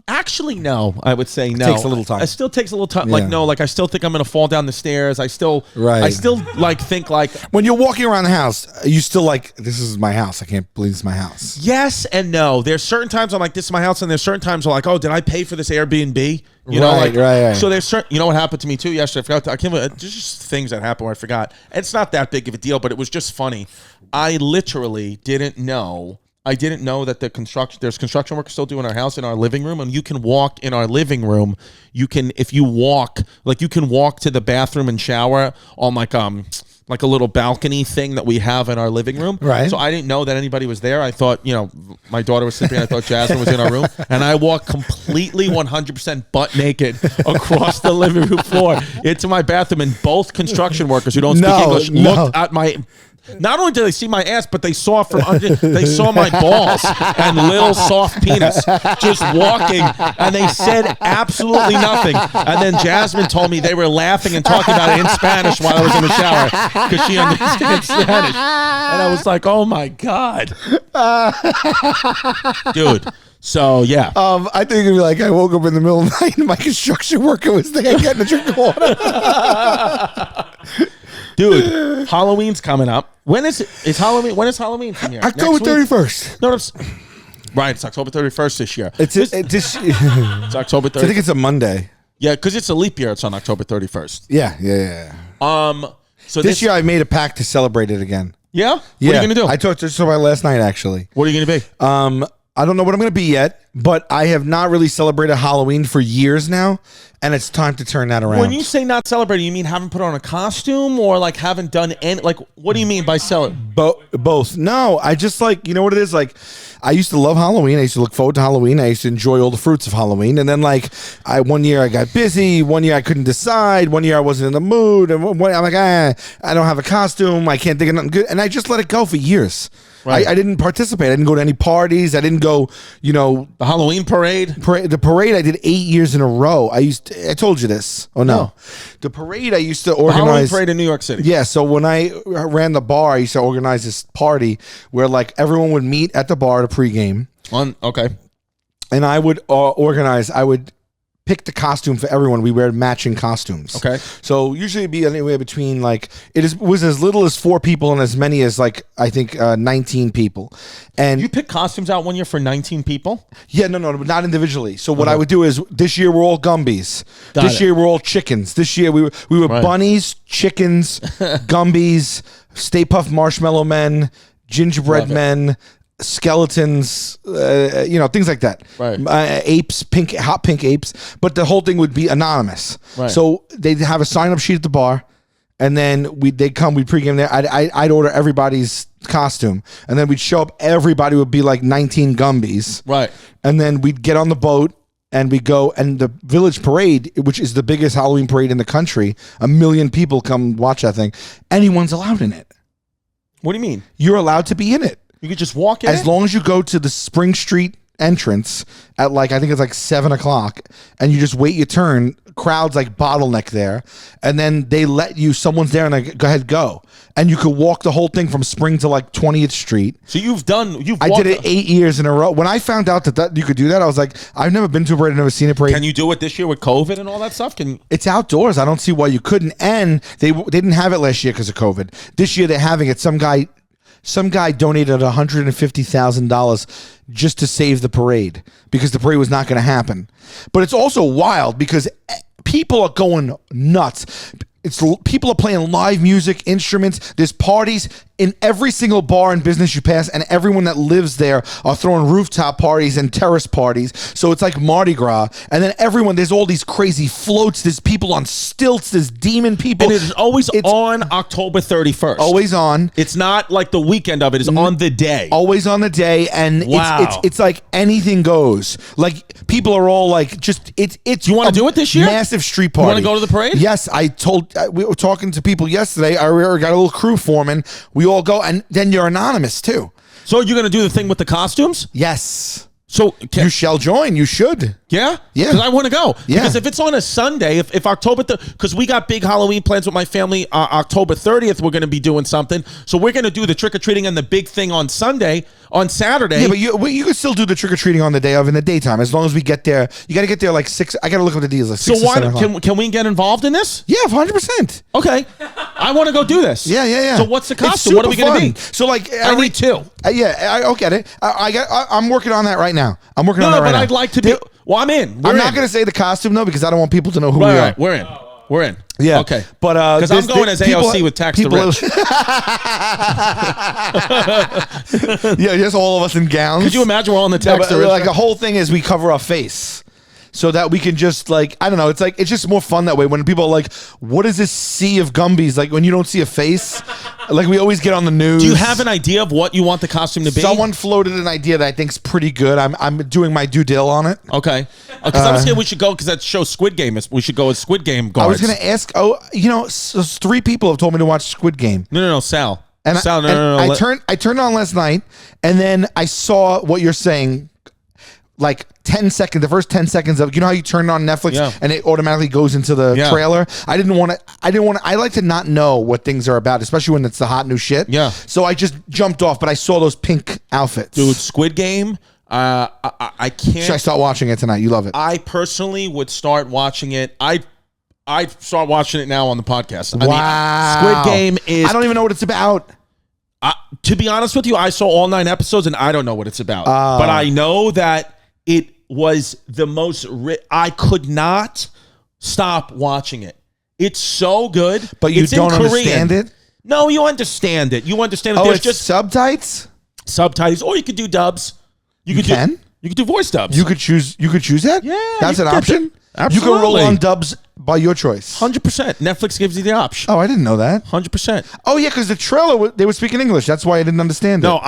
[SPEAKER 1] actually, no. I would say no.
[SPEAKER 3] takes a little time.
[SPEAKER 1] It still takes a little time.
[SPEAKER 3] Yeah.
[SPEAKER 1] Like no, like I still think I'm gonna fall down the stairs. I still like think like
[SPEAKER 3] when you're walking around the house, you still like, this is my house. I can't believe this is my house.
[SPEAKER 1] yes and no. There's certain times I'm like, this is my house, and there's certain times I'm like, oh, did I pay for this Airbnb? You know, like
[SPEAKER 3] right.
[SPEAKER 1] So there's certain. You know what happened to me too yesterday? I can't. There's just things that happened where I forgot. It's not that big of a deal, but it was just funny. I literally didn't know. I didn't know that there's construction work still doing our house in our living room, and you can walk in our living room. If you walk to the bathroom and shower on like a little balcony thing that we have in our living room.
[SPEAKER 3] Right.
[SPEAKER 1] So I didn't know that anybody was there. I thought, my daughter was sleeping. I thought Jasmine was in our room, and I walked completely 100% butt naked across the living room floor into my bathroom, and both construction workers who don't speak English looked at my. Not only did they see my ass, but they saw they saw my balls and little soft penis just walking, and they said absolutely nothing. And then Jasmine told me they were laughing and talking about it in Spanish while I was in the shower because she understands Spanish. And I was like, oh my God. Dude. So, yeah.
[SPEAKER 3] I think it'd be like, I woke up in the middle of the night and my construction worker was there getting a drink of water.
[SPEAKER 1] Dude, Halloween's coming up. When is it? Is Halloween? When is Halloween from here?
[SPEAKER 3] October
[SPEAKER 1] Next week?
[SPEAKER 3] 31st.
[SPEAKER 1] No, right. It's October 31st this year.
[SPEAKER 3] It's
[SPEAKER 1] It's October 31st.
[SPEAKER 3] I think it's a Monday.
[SPEAKER 1] Yeah, because it's a leap year. It's on October 31st.
[SPEAKER 3] Yeah.
[SPEAKER 1] So
[SPEAKER 3] This year I made a pact to celebrate it again.
[SPEAKER 1] Yeah? What are you gonna do?
[SPEAKER 3] I talked to somebody last night actually.
[SPEAKER 1] What are you gonna be?
[SPEAKER 3] I don't know what I'm going to be yet, but I have not really celebrated Halloween for years now, and it's time to turn that around.
[SPEAKER 1] When you say not celebrating, you mean haven't put on a costume or like haven't done any? Like, what do you mean by celebrating?
[SPEAKER 3] Both. No, I just like, you know what it is? Like, I used to love Halloween. I used to look forward to Halloween. I used to enjoy all the fruits of Halloween. And then like, one year I got busy. One year I couldn't decide. One year I wasn't in the mood. And I'm like, I don't have a costume. I can't think of nothing good. And I just let it go for years. Right. I didn't participate. I didn't go to any parties. I didn't go,
[SPEAKER 1] the Halloween parade.
[SPEAKER 3] The parade I did 8 years in a row. I told you this. Oh no. The parade I used to organize.
[SPEAKER 1] The Halloween parade in New York City.
[SPEAKER 3] Yeah. So when I ran the bar, I used to organize this party where like everyone would meet at the bar to pregame.
[SPEAKER 1] Okay.
[SPEAKER 3] And I would I would pick the costume for everyone. We wear matching costumes.
[SPEAKER 1] Okay.
[SPEAKER 3] So usually it'd be anywhere between like, was as little as 4 people and as many as like, I think 19 people. And
[SPEAKER 1] you pick costumes out one year for 19 people?
[SPEAKER 3] Yeah, no, not individay. So what I would do is this year we're all Gumbies. This year we're all chickens. This year we were bunnies, chickens, Gumbies, Stay Puft Marshmallow Men, gingerbread men, skeletons, things like that.
[SPEAKER 1] Right.
[SPEAKER 3] Apes, hot pink apes. But the whole thing would be anonymous.
[SPEAKER 1] Right.
[SPEAKER 3] So they'd have a sign-up sheet at the bar, and then we'd pregame there. I'd order everybody's costume, and then we'd show up. Everybody would be like 19 Gumbies.
[SPEAKER 1] Right.
[SPEAKER 3] And then we'd get on the boat, and we go, and the village parade, which is the biggest Halloween parade in the country, 1 million people come watch that thing. Anyone's allowed in it.
[SPEAKER 1] What do you mean?
[SPEAKER 3] You're allowed to be in it.
[SPEAKER 1] You could just walk in.
[SPEAKER 3] As long as you go to the Spring Street entrance at like, I think it's like 7 o'clock, and you just wait your turn. Crowds like bottleneck there, and then they let you. Someone's there, and they go ahead, go, and you could walk the whole thing from Spring to like 20th Street.
[SPEAKER 1] So you've
[SPEAKER 3] I did it 8 years in a row. When I found out that you could do that, I was like, I've never been to a parade, I've never seen a parade.
[SPEAKER 1] Can you do it this year with COVID and all that stuff?
[SPEAKER 3] It's outdoors. I don't see why you couldn't. And they didn't have it last year because of COVID. This year they're having it. Some guy donated $150,000 just to save the parade because the parade was not going to happen. But it's also wild because people are going nuts. People are playing live music, instruments. There's parties in every single bar and business you pass, and everyone that lives there are throwing rooftop parties and terrace parties. So it's like Mardi Gras. And then there's all these crazy floats. There's people on stilts. There's demon people.
[SPEAKER 1] And it is always on October 31st.
[SPEAKER 3] Always on.
[SPEAKER 1] It's not like the weekend of it. It's on the day.
[SPEAKER 3] Always on the day, and
[SPEAKER 1] wow.
[SPEAKER 3] it's like anything goes. Like people are all like, just it's.
[SPEAKER 1] You want to do it this year?
[SPEAKER 3] Massive street party.
[SPEAKER 1] You want to go to the parade?
[SPEAKER 3] Yes, we were talking to people yesterday. I got a little crew forming. We all go, and then you're anonymous too.
[SPEAKER 1] So you're going to do the thing with the costumes?
[SPEAKER 3] Yes.
[SPEAKER 1] So
[SPEAKER 3] you shall join. You should.
[SPEAKER 1] Yeah?
[SPEAKER 3] Yeah.
[SPEAKER 1] Because I want to go.
[SPEAKER 3] Yeah.
[SPEAKER 1] Because if it's on a Sunday, if October, because we got big Halloween plans with my family, October 30th, we're going to be doing something. So we're going to do the trick-or-treating and the big thing on Saturday. Yeah, but you can still do the trick-or-treating on the day of in the daytime, as long as we get there. You got to get there like 6. I got to look up the deals. Like 6 so
[SPEAKER 3] or 7 o'clock.
[SPEAKER 1] can we get involved in this?
[SPEAKER 3] Yeah, 100%.
[SPEAKER 1] Okay. I want to go do this.
[SPEAKER 3] Yeah.
[SPEAKER 1] So what's the costume? What are we going to be?
[SPEAKER 3] So like
[SPEAKER 1] I need 2.
[SPEAKER 3] I'll get it. I'm working on that right now. I'm working on that right now.
[SPEAKER 1] No, but I'd like to be. Well, I'm in.
[SPEAKER 3] I'm not going to say the costume though because I don't want people to know who we are.
[SPEAKER 1] Right. We're in. We're in.
[SPEAKER 3] Yeah.
[SPEAKER 1] Okay.
[SPEAKER 3] But
[SPEAKER 1] because I'm going as AOC with Tax the Rich.
[SPEAKER 3] Yeah, just all of us in gowns.
[SPEAKER 1] Could you imagine we're all in the Tax the Rich?
[SPEAKER 3] Like the whole thing is we cover our face. So that we can just like, I don't know, it's just more fun that way when people are like, what is this sea of Gumbies? Like when you don't see a face, like we always get on the news.
[SPEAKER 1] Do you have an idea of what you want the costume to be?
[SPEAKER 3] Someone floated an idea that I think's pretty good. I'm doing my due dill on it.
[SPEAKER 1] Okay. Because I was saying we should go, because that show Squid Game, we should go as Squid Game guards.
[SPEAKER 3] I was going to ask, so 3 people have told me to watch Squid Game.
[SPEAKER 1] No, Sal.
[SPEAKER 3] And
[SPEAKER 1] Sal,
[SPEAKER 3] no. I turned on last night, and then I saw what you're saying, like 10 seconds, the first 10 seconds of, how you turn it on Netflix and it automatically goes into the trailer. I like to not know what things are about, especially when it's the hot new shit.
[SPEAKER 1] Yeah.
[SPEAKER 3] So I just jumped off, but I saw those pink outfits.
[SPEAKER 1] Dude, Squid Game, I can't.
[SPEAKER 3] Should I start watching it tonight? You love it.
[SPEAKER 1] I personally would start watching it. I'd start watching it now on the podcast.
[SPEAKER 3] Wow.
[SPEAKER 1] Squid Game is.
[SPEAKER 3] I don't even know what it's about.
[SPEAKER 1] To be honest with you, I saw all 9 episodes and I don't know what it's about. But I know that it was the most. I could not stop watching it. It's so good.
[SPEAKER 3] But you
[SPEAKER 1] it's
[SPEAKER 3] don't
[SPEAKER 1] in Korean.
[SPEAKER 3] understand it?
[SPEAKER 1] No, you understand it. You understand it.
[SPEAKER 3] Oh,
[SPEAKER 1] There's
[SPEAKER 3] it's
[SPEAKER 1] just
[SPEAKER 3] subtitles?
[SPEAKER 1] subtitles, or you could do dubs. You could do voice dubs.
[SPEAKER 3] You could choose that?
[SPEAKER 1] Yeah,
[SPEAKER 3] That's
[SPEAKER 1] you
[SPEAKER 3] an
[SPEAKER 1] could
[SPEAKER 3] option?
[SPEAKER 1] Absolutely.
[SPEAKER 3] You can roll on dubs by your choice.
[SPEAKER 1] 100%. Netflix gives you the option.
[SPEAKER 3] Oh, I didn't know that.
[SPEAKER 1] 100%.
[SPEAKER 3] Oh, yeah, because the trailer, they were speaking English. That's why I didn't understand it.
[SPEAKER 1] No,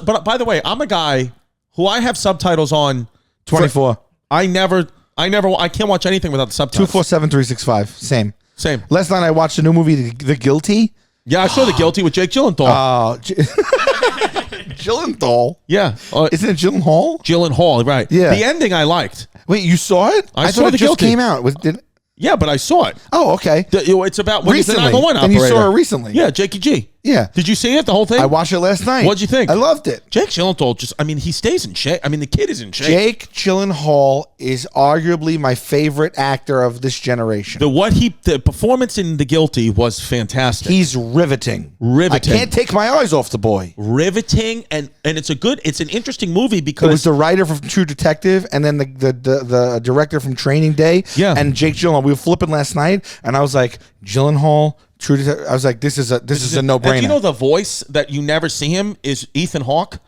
[SPEAKER 1] but by the way, I'm a guy who I have subtitles on
[SPEAKER 3] 24.
[SPEAKER 1] I can't watch anything without the subtitles.
[SPEAKER 3] 247-365. Same. Last night I watched a new movie, The Guilty.
[SPEAKER 1] Yeah, I saw The Guilty with Jake Gyllenhaal.
[SPEAKER 3] Oh, Gyllenhaal?
[SPEAKER 1] Yeah.
[SPEAKER 3] Isn't it Gyllenhaal?
[SPEAKER 1] Gyllenhaal, right.
[SPEAKER 3] Yeah.
[SPEAKER 1] The ending I liked.
[SPEAKER 3] Wait, you saw it?
[SPEAKER 1] I saw
[SPEAKER 3] thought
[SPEAKER 1] The
[SPEAKER 3] it just
[SPEAKER 1] Guilty.
[SPEAKER 3] came out.
[SPEAKER 1] Yeah, but I saw it.
[SPEAKER 3] Oh, okay.
[SPEAKER 1] It's about when he's the
[SPEAKER 3] Recently.
[SPEAKER 1] 911
[SPEAKER 3] And
[SPEAKER 1] operator.
[SPEAKER 3] you saw it recently.
[SPEAKER 1] Yeah, Jakey G.
[SPEAKER 3] Yeah.
[SPEAKER 1] Did you see it, the whole thing?
[SPEAKER 3] I watched it last night.
[SPEAKER 1] What'd you think?
[SPEAKER 3] I loved it.
[SPEAKER 1] Jake Gyllenhaal he stays in shape. I mean, the kid is in shape.
[SPEAKER 3] Jake Gyllenhaal is arguably my favorite actor of this generation.
[SPEAKER 1] The performance in The Guilty was fantastic.
[SPEAKER 3] He's riveting. I can't take my eyes off the boy.
[SPEAKER 1] Riveting, and it's an interesting movie because
[SPEAKER 3] It was the writer from True Detective and then the director from Training Day.
[SPEAKER 1] Yeah.
[SPEAKER 3] And Jake Gyllenhaal. We were flipping last night, and I was like, Gyllenhaal, True Detective. I was like, this is a no-brainer.
[SPEAKER 1] And you know the voice that you never see him is Ethan Hawke?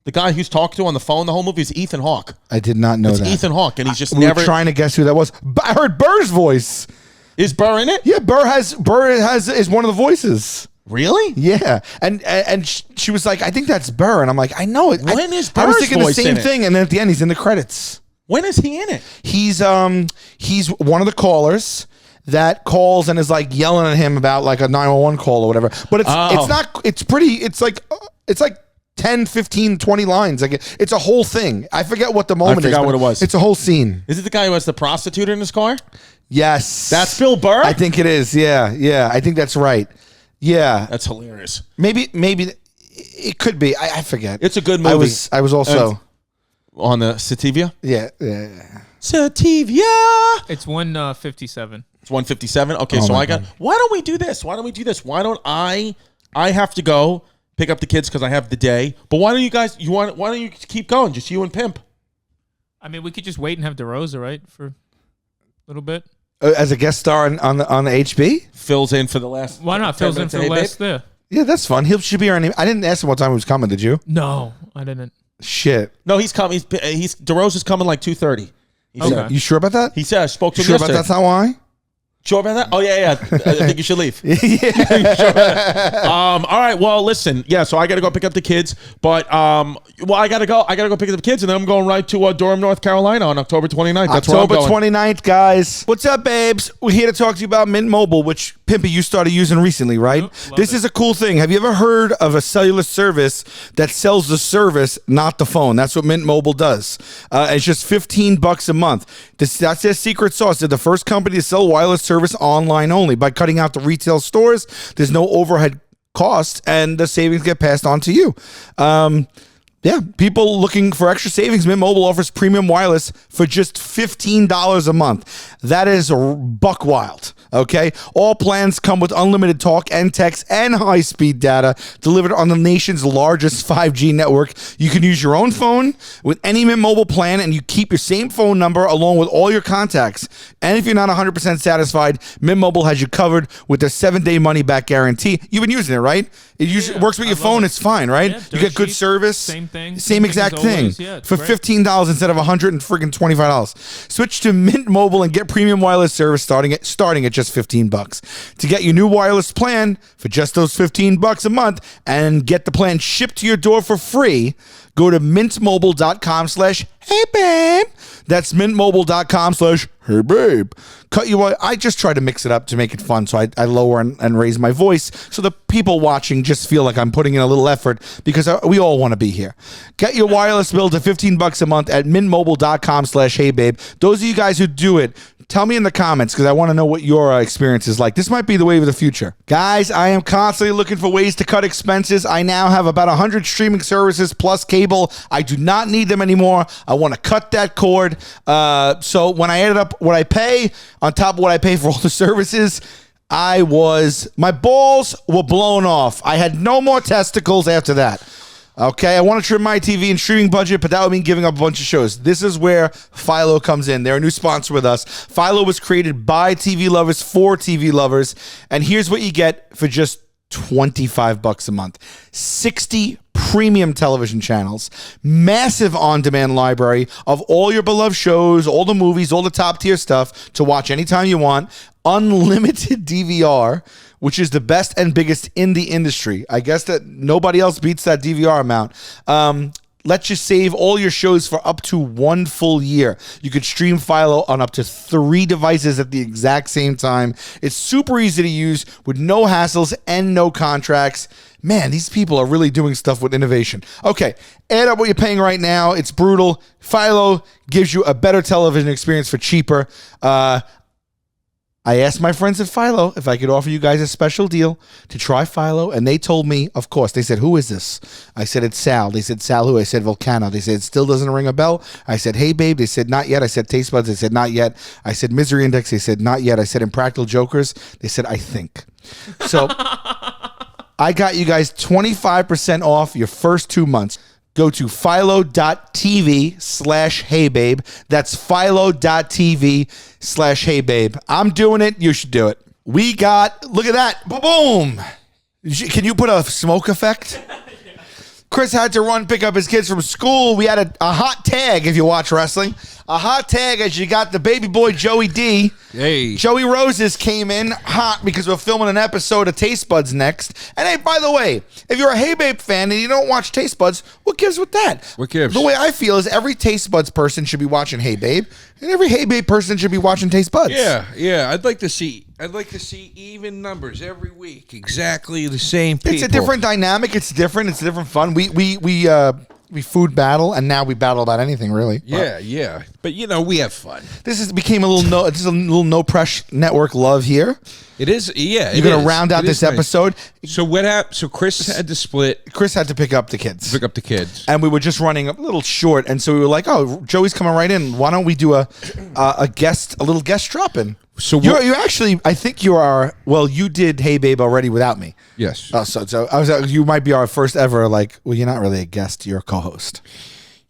[SPEAKER 1] The guy who's talked to on the phone the whole movie is Ethan Hawke.
[SPEAKER 3] I did not know
[SPEAKER 1] It's
[SPEAKER 3] that.
[SPEAKER 1] Ethan Hawke, and he's just
[SPEAKER 3] We
[SPEAKER 1] never.
[SPEAKER 3] were trying to guess who that was. I heard Burr's voice.
[SPEAKER 1] Is Burr in it?
[SPEAKER 3] Yeah, Burr is one of the voices.
[SPEAKER 1] Really?
[SPEAKER 3] Yeah, and she was like, I think that's Burr, and I'm like, I know it.
[SPEAKER 1] When is
[SPEAKER 3] I was
[SPEAKER 1] Burr's
[SPEAKER 3] thinking the
[SPEAKER 1] voice
[SPEAKER 3] same
[SPEAKER 1] in it?
[SPEAKER 3] thing, and then at the end, he's in the credits.
[SPEAKER 1] When is he in it?
[SPEAKER 3] He's one of the callers that calls and is like yelling at him about like a 911 call or whatever. But it's not. It's pretty. It's like 10, 15, 20 lines. Like it's a whole thing. I forget what the moment is.
[SPEAKER 1] forgot
[SPEAKER 3] but
[SPEAKER 1] what it was.
[SPEAKER 3] It's a whole scene.
[SPEAKER 1] Is it the guy who has the prostitute in his car?
[SPEAKER 3] Yes.
[SPEAKER 1] That's Bill Burr?
[SPEAKER 3] I think it is. Yeah. I think that's right. Yeah.
[SPEAKER 1] That's hilarious.
[SPEAKER 3] Maybe it could be. I forget.
[SPEAKER 1] It's a good movie.
[SPEAKER 3] I was also
[SPEAKER 1] on the Sativia?
[SPEAKER 3] yeah.
[SPEAKER 1] Sativia!
[SPEAKER 5] It's 157.
[SPEAKER 1] It's 157. Okay, so I got. God. Why don't we do this? Why don't I have to go pick up the kids because I have the day. But why don't you guys? Why don't you keep going? Just you and Pimp.
[SPEAKER 5] I mean, we could just wait and have DeRosa, right, for a little bit.
[SPEAKER 3] As a guest star on the HB.
[SPEAKER 1] Fills in for the last.
[SPEAKER 5] Why not? Fills in for the last there.
[SPEAKER 3] Yeah, that's fun. He should be our name. I didn't ask him what time he was coming. Did you?
[SPEAKER 5] No, I didn't.
[SPEAKER 3] Shit.
[SPEAKER 1] No, he's coming. He's DeRosa's coming like 2:30.
[SPEAKER 5] Okay.
[SPEAKER 3] You sure about that?
[SPEAKER 1] He said I spoke to him
[SPEAKER 3] Sure
[SPEAKER 1] yesterday.
[SPEAKER 3] about that's not why?
[SPEAKER 1] Sure about that? Oh yeah. I think you should leave. All right. Well, listen. Yeah. So I got to go pick up the kids, but I got to go pick up the kids, and then I'm going right to Durham, North Carolina on October 29th. That's
[SPEAKER 3] October
[SPEAKER 1] where I'm going.
[SPEAKER 3] 29th, guys. What's up, babes? We're here to talk to you about Mint Mobile, which Pimpy you started using recently, right?
[SPEAKER 5] Yep,
[SPEAKER 3] This is a cool thing. Have you ever heard of a cellular service that sells the service, not the phone? That's what Mint Mobile does. It's just $15 a month. That's their secret sauce. They're the first company to sell wireless service online only. By cutting out the retail stores, there's no overhead cost, and the savings get passed on to you. Yeah, people looking for extra savings, Mint Mobile offers premium wireless for just $15 a month. That is buck wild, okay? All plans come with unlimited talk and text and high-speed data delivered on the nation's largest 5G network. You can use your own phone with any Mint Mobile plan, and you keep your same phone number along with all your contacts. And if you're not 100% satisfied, Mint Mobile has you covered with their 7-day money-back guarantee. You've been using it, right? It usually works with your phone. It's fine, right?
[SPEAKER 5] Yeah,
[SPEAKER 3] you get good
[SPEAKER 5] cheap,
[SPEAKER 3] service.
[SPEAKER 5] Same thing.
[SPEAKER 3] Same exact thing.
[SPEAKER 5] Yeah,
[SPEAKER 3] for
[SPEAKER 5] great.
[SPEAKER 3] $15 instead of $125. Switch to Mint Mobile and get premium wireless service starting at just $15. To get your new wireless plan for just those $15 a month and get the plan shipped to your door for free, go to mintmobile.com/heybabe. That's mintmobile.com/heybabe. I just try to mix it up to make it fun, so I lower and raise my voice so the people watching just feel like I'm putting in a little effort because we all want to be here. Get your wireless bill to $15 a month at mintmobile.com/heybabe. Those of you guys who do it, tell me in the comments because I want to know what your experience is like. This might be the wave of the future. Guys, I am constantly looking for ways to cut expenses. I now have about 100 streaming services plus cable. I do not need them anymore. I want to cut that cord. So when I added up what I pay on top of what I pay for all the services, my balls were blown off. I had no more testicles after that. Okay, I want to trim my TV and streaming budget, but that would mean giving up a bunch of shows. This is where Philo comes in. They're a new sponsor with us. Philo was created by TV lovers for TV lovers, and here's what you get for just $25 a month. 60 premium television channels, massive on-demand library of all your beloved shows, all the movies, all the top-tier stuff to watch anytime you want, unlimited DVR, which is the best and biggest in the industry. I guess that nobody else beats that DVR amount. Lets you save all your shows for up to 1 full year. You could stream Philo on up to 3 devices at the exact same time. It's super easy to use with no hassles and no contracts. Man, these people are really doing stuff with innovation. Okay, add up what you're paying right now. It's brutal. Philo gives you a better television experience for cheaper. I asked my friends at Philo if I could offer you guys a special deal to try Philo, and they told me, of course. They said, who is this? I said, it's Sal. They said, Sal who? I said, Vulcano. They said, it still doesn't ring a bell. I said, hey, babe. They said, not yet. I said, taste buds. They said, not yet. I said, misery index. They said, not yet. I said, Impractical Jokers. They said, I think. So I got you guys 25% off your first 2 months. Go to philo.tv/heybabe. That's philo.tv/heybabe. I'm doing it. You should do it. Look at that. Boom. Can you put a smoke effect? Chris had to run pick up his kids from school. We had a hot tag if you watch wrestling. a hot tag as you got the baby boy Joey D.
[SPEAKER 7] Hey.
[SPEAKER 3] Joey Roses came in hot because we're filming an episode of Taste Buds next. And hey, by the way, if you're a Hey Babe fan and you don't watch Taste Buds, what gives with that?
[SPEAKER 7] What gives?
[SPEAKER 3] The way I feel is every Taste Buds person should be watching Hey Babe, and every Hey Babe person should be watching Taste Buds.
[SPEAKER 7] Yeah. I'd like to see even numbers every week. Exactly the same people.
[SPEAKER 3] It's a different dynamic. It's different. It's different fun. We food battle, and now we battle about anything really.
[SPEAKER 7] Yeah. But we have fun.
[SPEAKER 3] This became a little no press network love here.
[SPEAKER 7] It is. Yeah.
[SPEAKER 3] You're gonna round out this episode.
[SPEAKER 7] So what happened? So Chris had to split.
[SPEAKER 3] Chris had to pick up the kids.
[SPEAKER 7] And
[SPEAKER 3] we were just running a little short, and so we were like, "Oh, Joey's coming right in. Why don't we do a little guest drop in?"
[SPEAKER 7] So
[SPEAKER 3] you actually, I think you are. Well, you did Hey Babe already without me.
[SPEAKER 7] Yes.
[SPEAKER 3] So I was. You might be our first ever. Like, well, you're not really a guest. You're a co-host.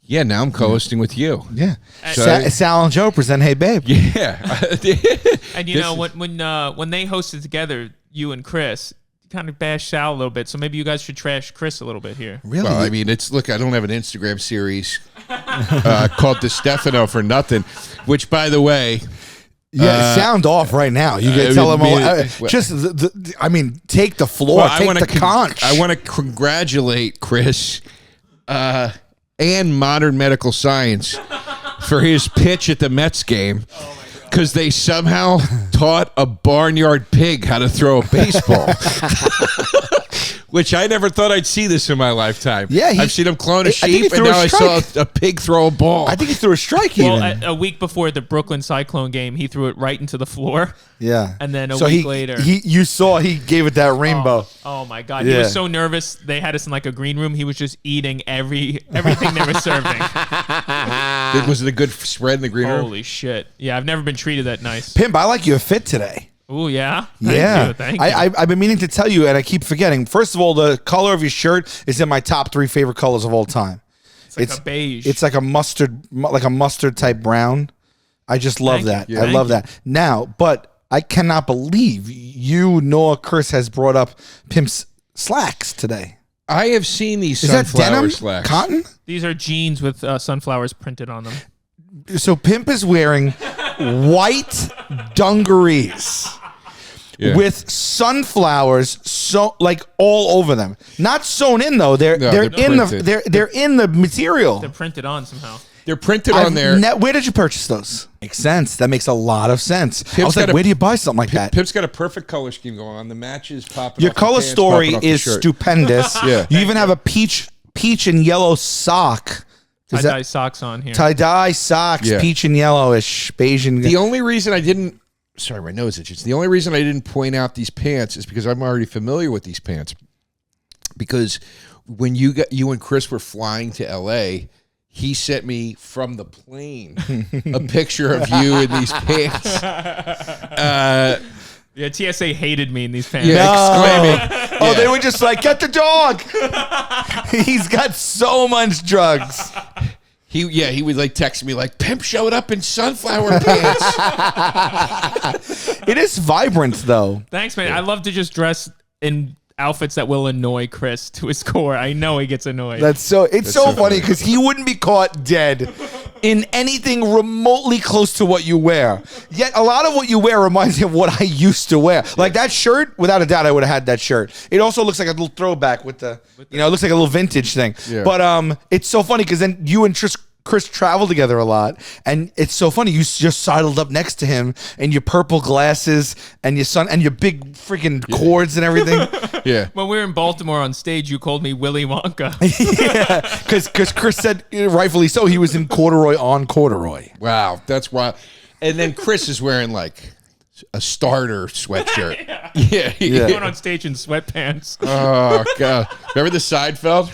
[SPEAKER 7] Yeah. Now I'm co-hosting with you.
[SPEAKER 3] Yeah. Sal and Joe present Hey Babe.
[SPEAKER 7] Yeah.
[SPEAKER 5] And when they hosted together, you and Chris kind of bashed Sal a little bit. So maybe you guys should trash Chris a little bit here.
[SPEAKER 3] Really?
[SPEAKER 7] Well, I mean, I don't have an Instagram series called Distefano for nothing. Which, by the way.
[SPEAKER 3] Yeah, sound off right now. You can tell them all. Take the floor.
[SPEAKER 7] Well,
[SPEAKER 3] take the conch.
[SPEAKER 7] I want to congratulate Chris and Modern Medical Science for his pitch at the Mets game, because they somehow taught a barnyard pig how to throw a baseball. Which I never thought I'd see this in my lifetime.
[SPEAKER 3] Yeah,
[SPEAKER 7] I've seen him clone a sheep, and now I saw a pig throw a ball.
[SPEAKER 3] I think he threw a strike even.
[SPEAKER 5] Well, a week before the Brooklyn Cyclone game, he threw it right into the floor.
[SPEAKER 3] Yeah.
[SPEAKER 5] And then a week later.
[SPEAKER 3] You saw he gave it that rainbow.
[SPEAKER 5] Oh my God. He was so nervous. They had us in like a green room. He was just eating everything they were serving.
[SPEAKER 7] Was it a good spread in the green room?
[SPEAKER 5] Holy shit. Yeah, I've never been treated that nice.
[SPEAKER 3] Pimp, I like your fit today.
[SPEAKER 5] Oh, yeah?
[SPEAKER 3] Thank you. I've been meaning to tell you, and I keep forgetting. First of all, the color of your shirt is in my top 3 favorite colors of all time.
[SPEAKER 5] It's like a beige.
[SPEAKER 3] It's like a mustard type brown. I just love that.
[SPEAKER 5] Yeah.
[SPEAKER 3] I love that. Now, but I cannot believe you nor Chris has brought up Pimp's slacks today.
[SPEAKER 7] I have seen these
[SPEAKER 3] Is that
[SPEAKER 7] sunflower
[SPEAKER 3] denim?
[SPEAKER 7] slacks.
[SPEAKER 3] Cotton?
[SPEAKER 5] These are jeans with sunflowers printed on them.
[SPEAKER 3] So Pimp is wearing white dungarees with sunflowers all over them. Not sewn in though. They're in the material.
[SPEAKER 5] They're printed on somehow.
[SPEAKER 7] They're printed on there.
[SPEAKER 3] Where did you purchase those? Makes sense. That makes a lot of sense. I was
[SPEAKER 7] got
[SPEAKER 3] like, where do you buy something like that?
[SPEAKER 7] Pip's got a perfect color scheme going on. The matches popping.
[SPEAKER 3] Your
[SPEAKER 7] off the
[SPEAKER 3] color
[SPEAKER 7] pants,
[SPEAKER 3] story
[SPEAKER 7] popping off the
[SPEAKER 3] is
[SPEAKER 7] shirt.
[SPEAKER 3] stupendous.
[SPEAKER 7] Yeah.
[SPEAKER 3] You even have a peach and yellow sock.
[SPEAKER 5] Tie-dye socks on here.
[SPEAKER 3] Tie-dye socks, peach and yellowish, beige and...
[SPEAKER 7] The only reason I didn't... Sorry, my nose itches. The only reason I didn't point out these pants is because I'm already familiar with these pants. Because when you and Chris were flying to L.A., he sent me from the plane a picture of you in these pants.
[SPEAKER 5] Yeah, TSA hated me in these pants.
[SPEAKER 7] Yeah, exclaiming.
[SPEAKER 3] Oh, they were just like, get the dog. He's got so much drugs.
[SPEAKER 7] He would like text me like, Pimp showed up in sunflower pants.
[SPEAKER 3] It is vibrant though.
[SPEAKER 5] Thanks, man. I love to just dress in outfits that will annoy Chris to his core. I know he gets annoyed.
[SPEAKER 3] It's so funny because he wouldn't be caught dead in anything remotely close to what you wear. Yet a lot of what you wear reminds me of what I used to wear. Like that shirt, without a doubt, I would have had that shirt. It also looks like a little throwback with the it looks like a little vintage thing.
[SPEAKER 7] Yeah.
[SPEAKER 3] But it's so funny because then you and Chris travel together a lot, and it's so funny. You just sidled up next to him, and your purple glasses, and your big freaking cords and everything.
[SPEAKER 7] Yeah.
[SPEAKER 5] When we were in Baltimore on stage, you called me Willy Wonka.
[SPEAKER 3] Yeah, because Chris said, rightfully so, he was in corduroy on corduroy.
[SPEAKER 7] Wow, that's wild. And then Chris is wearing like a starter sweatshirt. Yeah.
[SPEAKER 5] Going on stage in sweatpants.
[SPEAKER 7] Oh God! Remember the Seinfeld?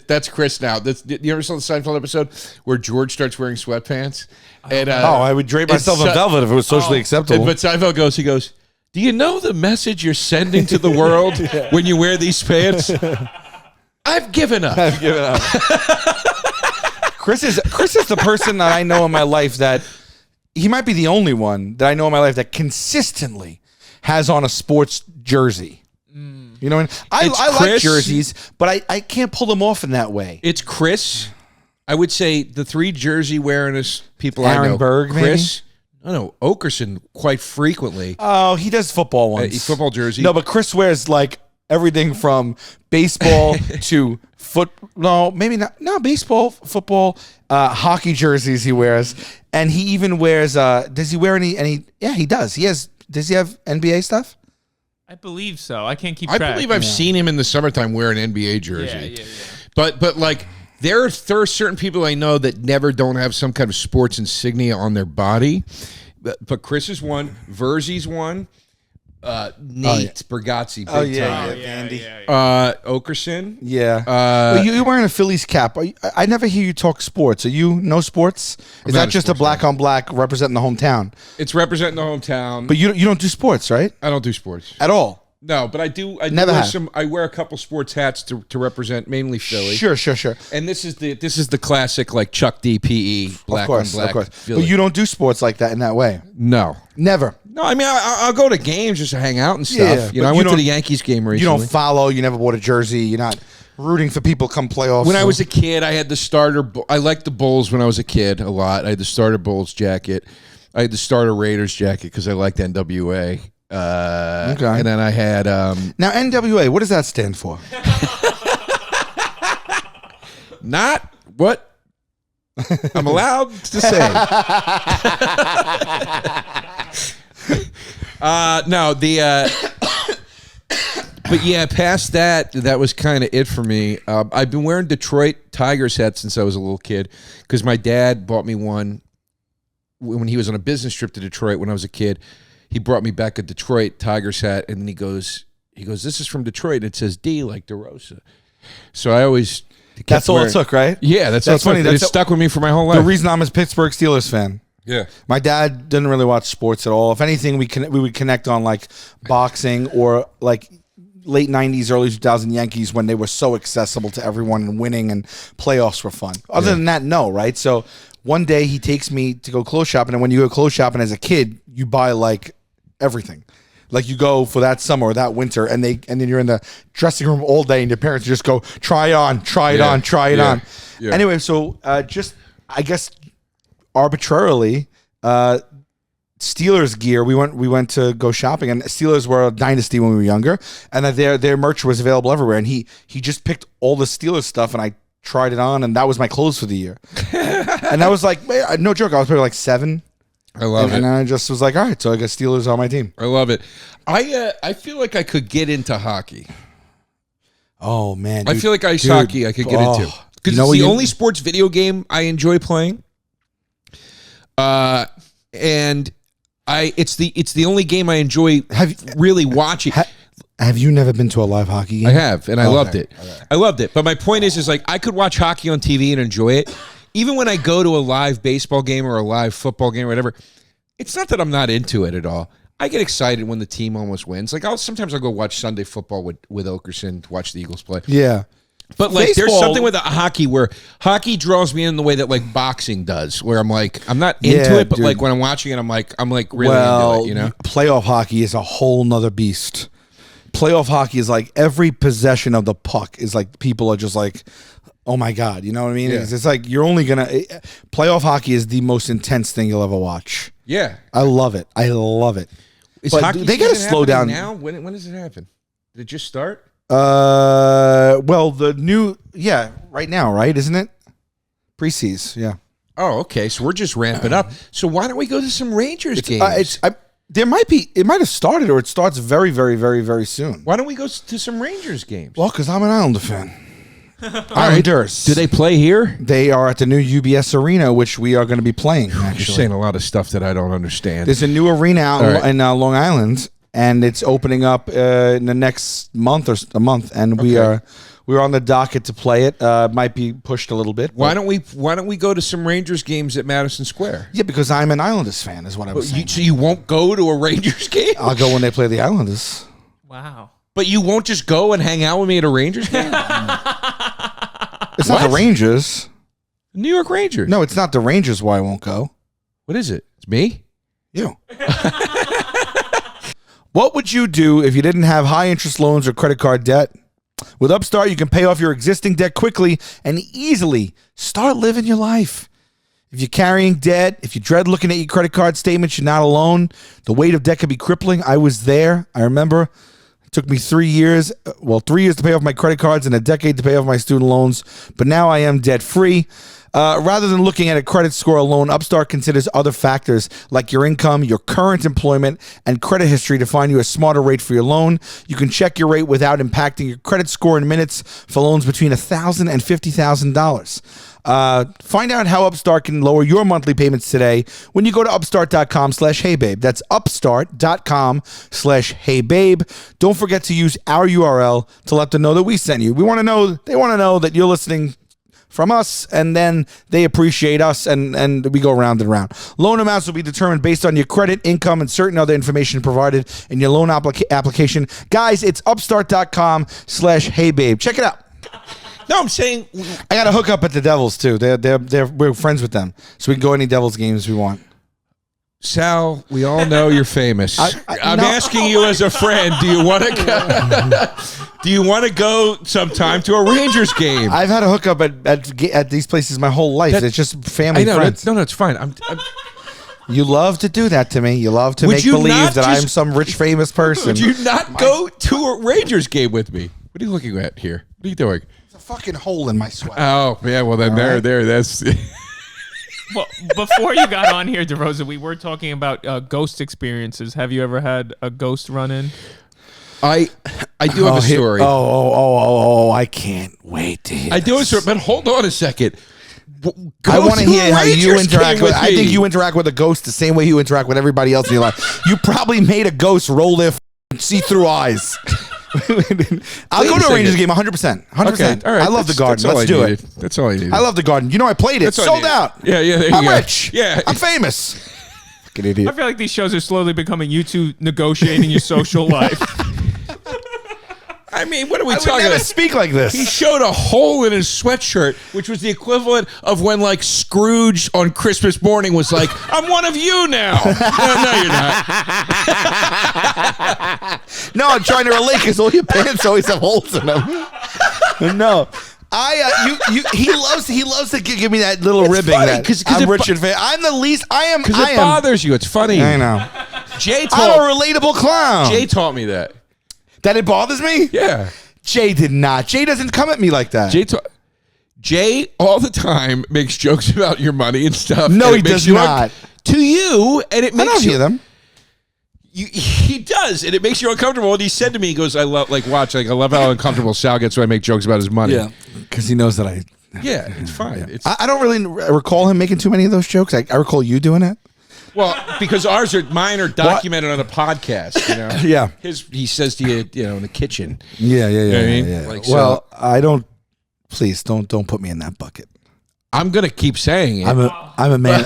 [SPEAKER 7] That's Chris now. You ever saw the Seinfeld episode where George starts wearing sweatpants? And,
[SPEAKER 3] I would drape myself in velvet if it was socially acceptable.
[SPEAKER 7] But Seinfeld goes, do you know the message you're sending to the world when you wear these pants? I've given up.
[SPEAKER 3] Chris is the person that I know in my life that he might be the only one that I know in my life that consistently has on a sports jersey. You know what I mean? I like jerseys, but I can't pull them off in that way.
[SPEAKER 7] It's Chris I would say the 3 jersey wearingest people I
[SPEAKER 3] Aaron
[SPEAKER 7] know.
[SPEAKER 3] Berg, maybe?
[SPEAKER 7] Chris. No, Okerson quite frequently.
[SPEAKER 3] Oh, he does football ones.
[SPEAKER 7] Football jersey.
[SPEAKER 3] No, but Chris wears like everything from baseball to foot. No, maybe not. No, baseball, football, hockey jerseys he wears, and he even wears. Does he wear any? Yeah, he does. Does he have NBA stuff?
[SPEAKER 5] I believe so. I can't keep
[SPEAKER 7] I
[SPEAKER 5] track.
[SPEAKER 7] believe I've seen him in the summertime wear an NBA jersey.
[SPEAKER 5] Yeah.
[SPEAKER 7] But like there are certain people I know that never don't have some kind of sports insignia on their body. But Chris is one, Verzi's one, Nate Bergazzi, big time.
[SPEAKER 3] Andy.
[SPEAKER 7] Okerson.
[SPEAKER 3] Yeah. Well, you're wearing a Phillies cap. I never hear you talk sports. Are you no sports? Is
[SPEAKER 7] not
[SPEAKER 3] that
[SPEAKER 7] a
[SPEAKER 3] just a
[SPEAKER 7] sports
[SPEAKER 3] black on black representing the hometown?
[SPEAKER 7] It's representing the hometown.
[SPEAKER 3] But you don't do sports, right?
[SPEAKER 7] I don't do sports.
[SPEAKER 3] At all.
[SPEAKER 7] No, but I do.
[SPEAKER 3] Never
[SPEAKER 7] wear
[SPEAKER 3] have.
[SPEAKER 7] I wear a couple sports hats to represent mainly Philly.
[SPEAKER 3] Sure.
[SPEAKER 7] And this is the classic like Chuck D PE black on black.
[SPEAKER 3] Of course.
[SPEAKER 7] Philly.
[SPEAKER 3] But you don't do sports like that in that way.
[SPEAKER 7] No.
[SPEAKER 3] Never.
[SPEAKER 7] No, I mean I'll go to games just to hang out and stuff.
[SPEAKER 3] Yeah,
[SPEAKER 7] you know,
[SPEAKER 3] but
[SPEAKER 7] I
[SPEAKER 3] you
[SPEAKER 7] went to
[SPEAKER 3] don't-
[SPEAKER 7] the Yankees game recently.
[SPEAKER 3] You don't follow. You never bought a jersey. You're not rooting for people come playoffs.
[SPEAKER 7] When I was a kid, I had the starter. I liked the Bulls when I was a kid a lot. I had the starter Bulls jacket. I had the starter Raiders jacket because I liked NWA.
[SPEAKER 3] Okay.
[SPEAKER 7] And then I had
[SPEAKER 3] Now NWA, what does that stand for?
[SPEAKER 7] not what I'm allowed to say. No, but yeah, past that was kind of it for me. I've been wearing Detroit Tigers hats since I was a little kid because my dad bought me one when he was on a business trip to Detroit when I was a kid. He brought me back a Detroit Tigers hat, and then he goes, this is from Detroit. And it says D like DeRosa. So I always kept
[SPEAKER 3] That's all
[SPEAKER 7] wearing-
[SPEAKER 3] it took, right?
[SPEAKER 7] Yeah, that's
[SPEAKER 3] That's funny.
[SPEAKER 7] It
[SPEAKER 3] That's
[SPEAKER 7] stuck with me for my whole life.
[SPEAKER 3] The reason I'm a Pittsburgh Steelers fan.
[SPEAKER 7] Yeah.
[SPEAKER 3] My dad didn't really watch sports at all. If anything, we would connect on like boxing or like late 90s, early 2000 Yankees when they were so accessible to everyone and winning and playoffs were fun. Other than that, no, right? So one day he takes me to go clothes shopping, and when you go clothes shopping as a kid, you buy like everything. Like you go for that summer or that winter, and then you're in the dressing room all day, and your parents just go, try it on.
[SPEAKER 7] Yeah.
[SPEAKER 3] Anyway, so just I guess arbitrarily, Steelers gear. We went to go shopping, and Steelers were a dynasty when we were younger, and that their merch was available everywhere. And he just picked all the Steelers stuff, and I tried it on, and that was my clothes for the year. And that was like no joke. I was probably like 7.
[SPEAKER 7] I love it.
[SPEAKER 3] And I just was like, all right, so I guess Steelers are my team.
[SPEAKER 7] I love it. I feel like I could get into hockey.
[SPEAKER 3] Oh man,
[SPEAKER 7] I
[SPEAKER 3] dude.
[SPEAKER 7] feel like ice
[SPEAKER 3] Dude,
[SPEAKER 7] hockey I could get into because
[SPEAKER 3] You know
[SPEAKER 7] it's
[SPEAKER 3] what
[SPEAKER 7] the
[SPEAKER 3] you-
[SPEAKER 7] only sports video game I enjoy playing. And it's the only game I enjoy really watching.
[SPEAKER 3] Have you never been to a live hockey game?
[SPEAKER 7] I have, and I loved
[SPEAKER 3] Okay.
[SPEAKER 7] it. I loved it. But my point is like I could watch hockey on TV and enjoy it. Even when I go to a live baseball game or a live football game or whatever, it's not that I'm not into it at all. I get excited when the team almost wins. Like sometimes I'll go watch Sunday football with Okerson to watch the Eagles play.
[SPEAKER 3] Yeah.
[SPEAKER 7] But like there's
[SPEAKER 3] Baseball-
[SPEAKER 7] something with hockey where hockey draws me in the way that like boxing does, where I'm like I'm not into
[SPEAKER 3] Yeah,
[SPEAKER 7] it, but
[SPEAKER 3] dude.
[SPEAKER 7] like when I'm watching it, I'm like really into it, you know?
[SPEAKER 3] Playoff hockey is a whole nother beast. Playoff hockey is like every possession of the puck is like people are just like, oh my God, you know what I mean?
[SPEAKER 7] Yeah.
[SPEAKER 3] It's like you're only gonna playoff hockey is the most intense thing you'll ever watch.
[SPEAKER 7] Yeah.
[SPEAKER 3] I love it.
[SPEAKER 7] Is
[SPEAKER 3] But
[SPEAKER 7] hockey
[SPEAKER 3] they gotta
[SPEAKER 7] season
[SPEAKER 3] slow
[SPEAKER 7] happening
[SPEAKER 3] down.
[SPEAKER 7] now. When does it happen? Did it just start?
[SPEAKER 3] Well, right now, right? Isn't it? Preseason, yeah.
[SPEAKER 7] Oh, okay. So we're just ramping up. So why don't we go to some Rangers games?
[SPEAKER 3] It might have started, or it starts very, very, very, very soon.
[SPEAKER 7] Why don't we go to some Rangers games?
[SPEAKER 3] Well, because I'm an Islander fan. Islanders.
[SPEAKER 7] Do they play here?
[SPEAKER 3] They are at the new UBS Arena, which we are going to be playing.
[SPEAKER 7] You're
[SPEAKER 3] Actually,
[SPEAKER 7] saying a lot of stuff that I don't understand.
[SPEAKER 3] there's a new arena out
[SPEAKER 7] All right.
[SPEAKER 3] in Long Island, and it's opening up in the next month or a month, and we're on the docket to play it. Might be pushed a little bit.
[SPEAKER 7] Why don't we go to some Rangers games at Madison Square?
[SPEAKER 3] Yeah, because I'm an Islanders fan, is what I was saying.
[SPEAKER 7] So you won't go to a Rangers game?
[SPEAKER 3] I'll go when they play the Islanders.
[SPEAKER 5] Wow.
[SPEAKER 7] But you won't just go and hang out with me at a Rangers game?
[SPEAKER 3] It's not the Rangers.
[SPEAKER 7] New York Rangers.
[SPEAKER 3] No, it's not the Rangers why I won't go.
[SPEAKER 7] What is it? It's me?
[SPEAKER 3] You. What would you do if you didn't have high interest loans or credit card debt? With Upstart, you can pay off your existing debt quickly and easily start living your life. If you're carrying debt, if you dread looking at your credit card statements, you're not alone. The weight of debt can be crippling. I was there. I remember it took me 3 years. 3 years to pay off my credit cards and a decade to pay off my student loans. But now I am debt free. Rather than looking at a credit score alone, Upstart considers other factors like your income, your current employment, and credit history to find you a smarter rate for your loan. You can check your rate without impacting your credit score in minutes for loans between $1,000 and $50,000. Find out how Upstart can lower your monthly payments today when you go to upstart.com/heybabe. That's upstart.com/heybabe. Don't forget to use our URL to let them know that we sent you. They want to know that you're listening from us, and then they appreciate us, and we go round and round. Loan amounts will be determined based on your credit, income, and certain other information provided in your loan application. Guys, it's upstart.com/heybabe. Check it out.
[SPEAKER 7] No, I'm saying
[SPEAKER 3] I got to hook up at the Devils too. We're friends with them, so we can go any Devils games we want.
[SPEAKER 7] Sal, we all know you're famous. I'm asking you as a friend. Do you want to go? Do you want to go sometime to a Rangers game?
[SPEAKER 3] I've had a hookup at these places my whole life. It's just family friends.
[SPEAKER 7] No, it's fine.
[SPEAKER 3] You love to do that to me. You love to make believe that I'm some rich famous person.
[SPEAKER 7] Would you not go to a Rangers game with me? What are you looking at here? What are you doing?
[SPEAKER 3] It's a fucking hole in my sweater.
[SPEAKER 7] Oh yeah, well then there. That's.
[SPEAKER 5] Well, before you got on here, DeRosa, we were talking about ghost experiences. Have you ever had a ghost run-in?
[SPEAKER 7] I do have a story.
[SPEAKER 3] I can't wait to hear
[SPEAKER 7] I do have a story, but hold on a second.
[SPEAKER 3] I want to hear how you interact with. I think you interact with a ghost the same way you interact with everybody else in your life. You probably made a ghost roll their see-through eyes. I'll go to a Rangers game 100%. 100%.
[SPEAKER 7] Okay, all right.
[SPEAKER 3] I love the Garden. Let's do it.
[SPEAKER 7] That's all I need.
[SPEAKER 3] I love the Garden. You know, I played it. Sold out.
[SPEAKER 7] Yeah. There
[SPEAKER 3] I'm
[SPEAKER 7] you go.
[SPEAKER 3] rich.
[SPEAKER 7] Yeah.
[SPEAKER 3] I'm famous. Fucking idiot.
[SPEAKER 5] I feel like these shows are slowly becoming you two negotiating your social life.
[SPEAKER 7] I mean, what are we
[SPEAKER 3] I
[SPEAKER 7] talking
[SPEAKER 3] would never
[SPEAKER 7] about?
[SPEAKER 3] speak like this.
[SPEAKER 7] He showed a hole in his sweatshirt, which was the equivalent of when, like, Scrooge on Christmas morning was like, I'm one of you now. No, you're not.
[SPEAKER 3] No, I'm trying to relate because all your pants always have holes in them. No. He loves to give me that little ribbing
[SPEAKER 7] funny,
[SPEAKER 3] that
[SPEAKER 7] 'cause
[SPEAKER 3] I'm
[SPEAKER 7] it
[SPEAKER 3] rich and famous. I'm the least.
[SPEAKER 7] Because it bothers you. It's funny.
[SPEAKER 3] I know.
[SPEAKER 7] Jay
[SPEAKER 3] I'm a relatable clown.
[SPEAKER 7] Jay taught me that.
[SPEAKER 3] That it bothers me?
[SPEAKER 7] Yeah.
[SPEAKER 3] Jay did not. Jay doesn't come at me like that.
[SPEAKER 7] Jay all the time makes jokes about your money and stuff.
[SPEAKER 3] No,
[SPEAKER 7] and
[SPEAKER 3] he does not.
[SPEAKER 7] To you, and it makes
[SPEAKER 3] I don't hear them.
[SPEAKER 7] He does, and it makes you uncomfortable. And he said to me, he goes, I love how uncomfortable Sal gets when I make jokes about his money.
[SPEAKER 3] Yeah. Because he knows that I...
[SPEAKER 7] Yeah, it's fine.
[SPEAKER 3] Yeah. I don't really recall him making too many of those jokes. I recall you doing it.
[SPEAKER 7] Well, because mine are documented on a podcast. You know?
[SPEAKER 3] Yeah.
[SPEAKER 7] He says to you, in the kitchen.
[SPEAKER 3] Yeah.
[SPEAKER 7] You know what I mean?
[SPEAKER 3] Yeah.
[SPEAKER 7] Like,
[SPEAKER 3] well, I don't. Please don't put me in that bucket.
[SPEAKER 7] I'm gonna keep saying it.
[SPEAKER 3] I'm a man.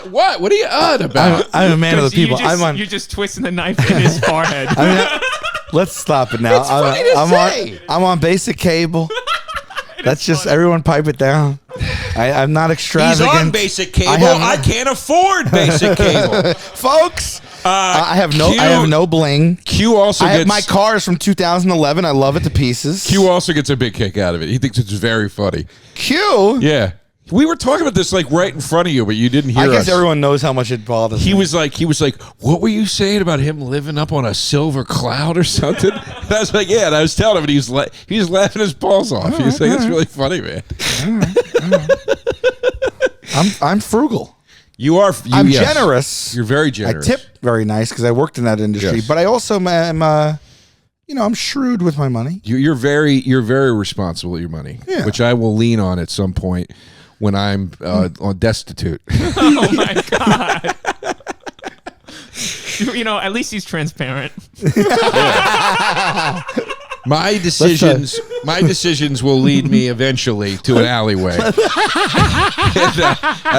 [SPEAKER 7] What? What are you on about?
[SPEAKER 3] I'm a man of the people.
[SPEAKER 5] You're just twisting the knife in his forehead.
[SPEAKER 3] Let's stop it now.
[SPEAKER 7] It's funny to say.
[SPEAKER 3] I'm on basic cable. Let's just everyone pipe it down. I'm not extravagant.
[SPEAKER 7] He's on basic cable. I can't afford basic cable,
[SPEAKER 3] folks. I have no bling.
[SPEAKER 7] Q also gets
[SPEAKER 3] my car is from 2011. I love it to pieces.
[SPEAKER 7] Q also gets a big kick out of it. He thinks it's very funny.
[SPEAKER 3] Q?
[SPEAKER 7] Yeah. We were talking about this like right in front of you, but you didn't hear us.
[SPEAKER 3] I guess everyone knows how much it bothers me.
[SPEAKER 7] He was like, what were you saying about him living up on a silver cloud or something? And I was like, yeah. And I was telling him, and he was laughing his balls off. He was like, it's really funny, man.
[SPEAKER 3] I'm frugal.
[SPEAKER 7] You are.
[SPEAKER 3] I'm generous.
[SPEAKER 7] You're very generous.
[SPEAKER 3] I tip very nice because I worked in that industry.
[SPEAKER 7] Yes.
[SPEAKER 3] But I also am, I'm shrewd with my money.
[SPEAKER 7] You're very responsible with your money, which I will lean on at some point when I'm on destitute.
[SPEAKER 5] Oh my God. At least he's transparent.
[SPEAKER 7] My decisions will lead me eventually to an alleyway, and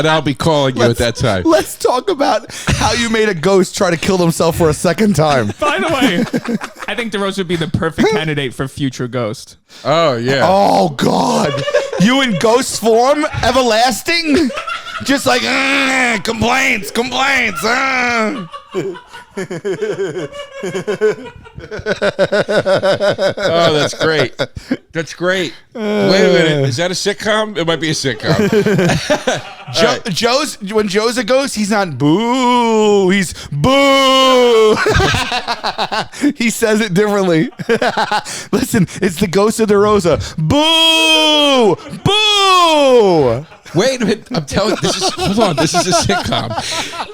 [SPEAKER 7] I'll be calling you at that time.
[SPEAKER 3] Let's talk about how you made a ghost try to kill himself for a second time.
[SPEAKER 5] By the way, I think DeRosa would be the perfect candidate for future ghost.
[SPEAKER 7] Oh yeah.
[SPEAKER 3] Oh God, you in ghost form, everlasting, just like complaints.
[SPEAKER 7] Oh, that's great. That's great. Wait a minute. Is that a sitcom? It might be a sitcom.
[SPEAKER 3] When Joe's a ghost, he's not boo. He's boo. He says it differently. Listen, it's the ghost of DeRosa. Boo! Boo!
[SPEAKER 7] Wait a minute. I'm telling you, hold on. This is a sitcom.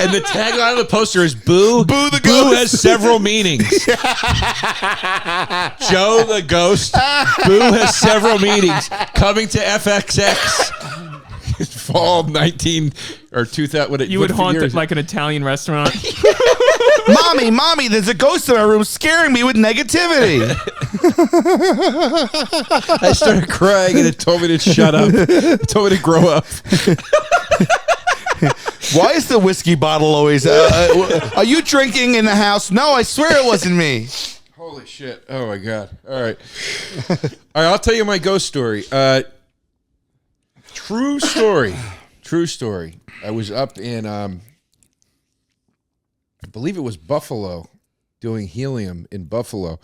[SPEAKER 7] And the tagline of the poster is Boo.
[SPEAKER 3] Boo the
[SPEAKER 7] Boo
[SPEAKER 3] ghost.
[SPEAKER 7] has several meanings. Joe the ghost. Boo has several meanings. Coming to FXX. Fall 19 or 2000. What
[SPEAKER 5] You would haunt it like an Italian restaurant.
[SPEAKER 3] Mommy, there's a ghost in my room scaring me with negativity.
[SPEAKER 7] I started crying and it told me to shut up. It told me to grow up.
[SPEAKER 3] Why is the whiskey bottle always... are you drinking in the house? No, I swear it wasn't me.
[SPEAKER 7] Holy shit. Oh, my God. All right. All right, I'll tell you my ghost story. True story. True story. I was up in, I believe it was Buffalo, doing helium in Buffalo.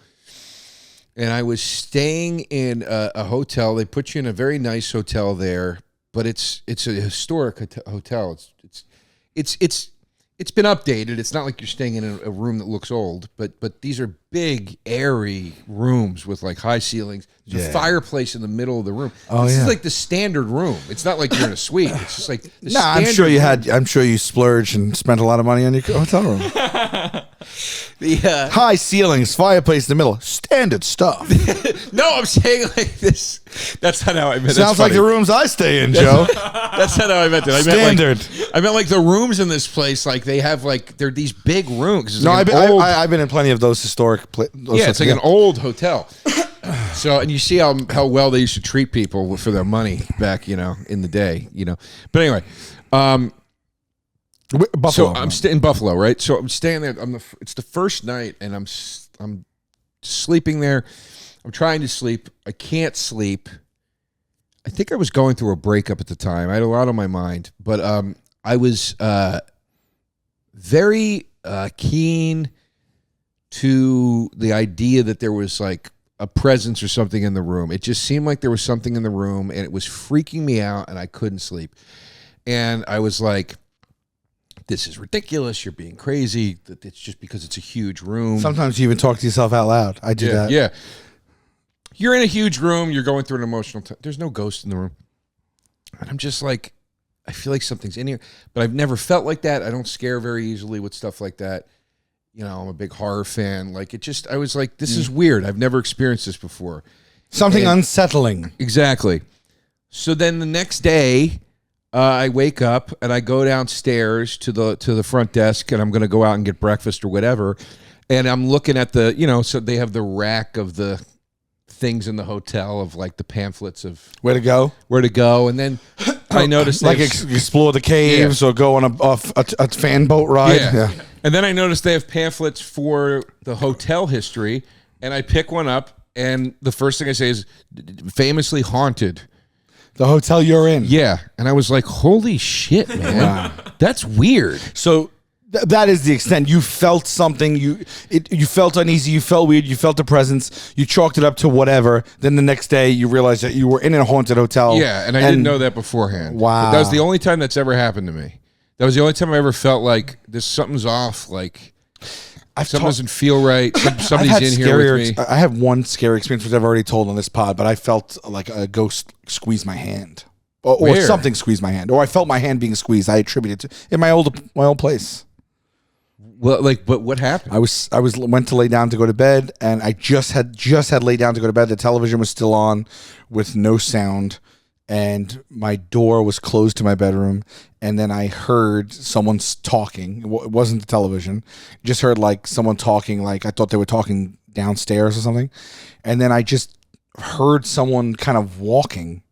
[SPEAKER 7] And I was staying in a hotel. They put you in a very nice hotel there, but it's a historic hotel. It's been updated. It's not like you're staying in a room that looks old, but these are big, airy rooms with like high ceilings. There's a fireplace in the middle of the room. This is like the standard room. It's not like you're in a suite. It's just like the
[SPEAKER 3] I'm sure you had. I'm sure you splurged and spent a lot of money on your hotel room. High ceilings, fireplace in the middle, standard stuff.
[SPEAKER 7] No, I'm saying like this. That's not how I meant it.
[SPEAKER 3] Sounds like the rooms I stay in, Joe.
[SPEAKER 7] That's not how I meant it.
[SPEAKER 3] Standard.
[SPEAKER 7] I meant like the rooms in this place. Like they have like they're these big rooms.
[SPEAKER 3] No,
[SPEAKER 7] Like
[SPEAKER 3] I've been in plenty of those historic.
[SPEAKER 7] it's like an old hotel. So, and you see how well they used to treat people for their money back, in the day, But anyway,
[SPEAKER 3] Buffalo.
[SPEAKER 7] so I'm in Buffalo, right? So I'm staying there. It's the first night, and I'm sleeping there. I'm trying to sleep. I can't sleep. I think I was going through a breakup at the time. I had a lot on my mind, but I was very keen to the idea that there was like a presence or something in the room. It just seemed like there was something in the room, and it was freaking me out, and I couldn't sleep. And I was like, this is ridiculous. You're being crazy. It's just because it's a huge room.
[SPEAKER 3] Sometimes you even talk to yourself out loud. I do that.
[SPEAKER 7] Yeah. You're in a huge room. You're going through an emotional time. There's no ghost in the room. And I'm just like, I feel like something's in here. But I've never felt like that. I don't scare very easily with stuff like that. I'm a big horror fan. Like, I was like, this is weird. I've never experienced this before.
[SPEAKER 3] Something unsettling.
[SPEAKER 7] Exactly. So then the next day, I wake up and I go downstairs to the front desk, and I'm going to go out and get breakfast or whatever. And I'm looking at so they have the rack of the things in the hotel of like the pamphlets of
[SPEAKER 3] where to go.
[SPEAKER 7] And then I noticed
[SPEAKER 3] like explore the caves or go on a fan boat ride.
[SPEAKER 7] Yeah. And then I noticed they have pamphlets for the hotel history, and I pick one up, and the first thing I say is famously haunted.
[SPEAKER 3] The hotel you're in.
[SPEAKER 7] Yeah. And I was like, holy shit, man. Wow. That's weird.
[SPEAKER 3] So that is the extent. You felt something. You felt uneasy. You felt weird. You felt a presence. You chalked it up to whatever. Then the next day, you realized that you were in a haunted hotel.
[SPEAKER 7] Yeah, and I didn't know that beforehand.
[SPEAKER 3] Wow.
[SPEAKER 7] But that was the only time that's ever happened to me. That was the only time I ever felt like something's off. Like something doesn't feel right. Somebody's in here with me.
[SPEAKER 3] I have one scary experience, which I've already told on this pod, but I felt like a ghost squeeze my hand. Or something squeezed my hand. Or I felt my hand being squeezed. I attributed it to in my old place.
[SPEAKER 7] Well, but what happened?
[SPEAKER 3] I went to lay down to go to bed, and I just had laid down to go to bed. The television was still on with no sound, and my door was closed to my bedroom. And then I heard someone talking. It wasn't the television. Just heard like someone talking. Like I thought they were talking downstairs or something. And then I just heard someone kind of walking,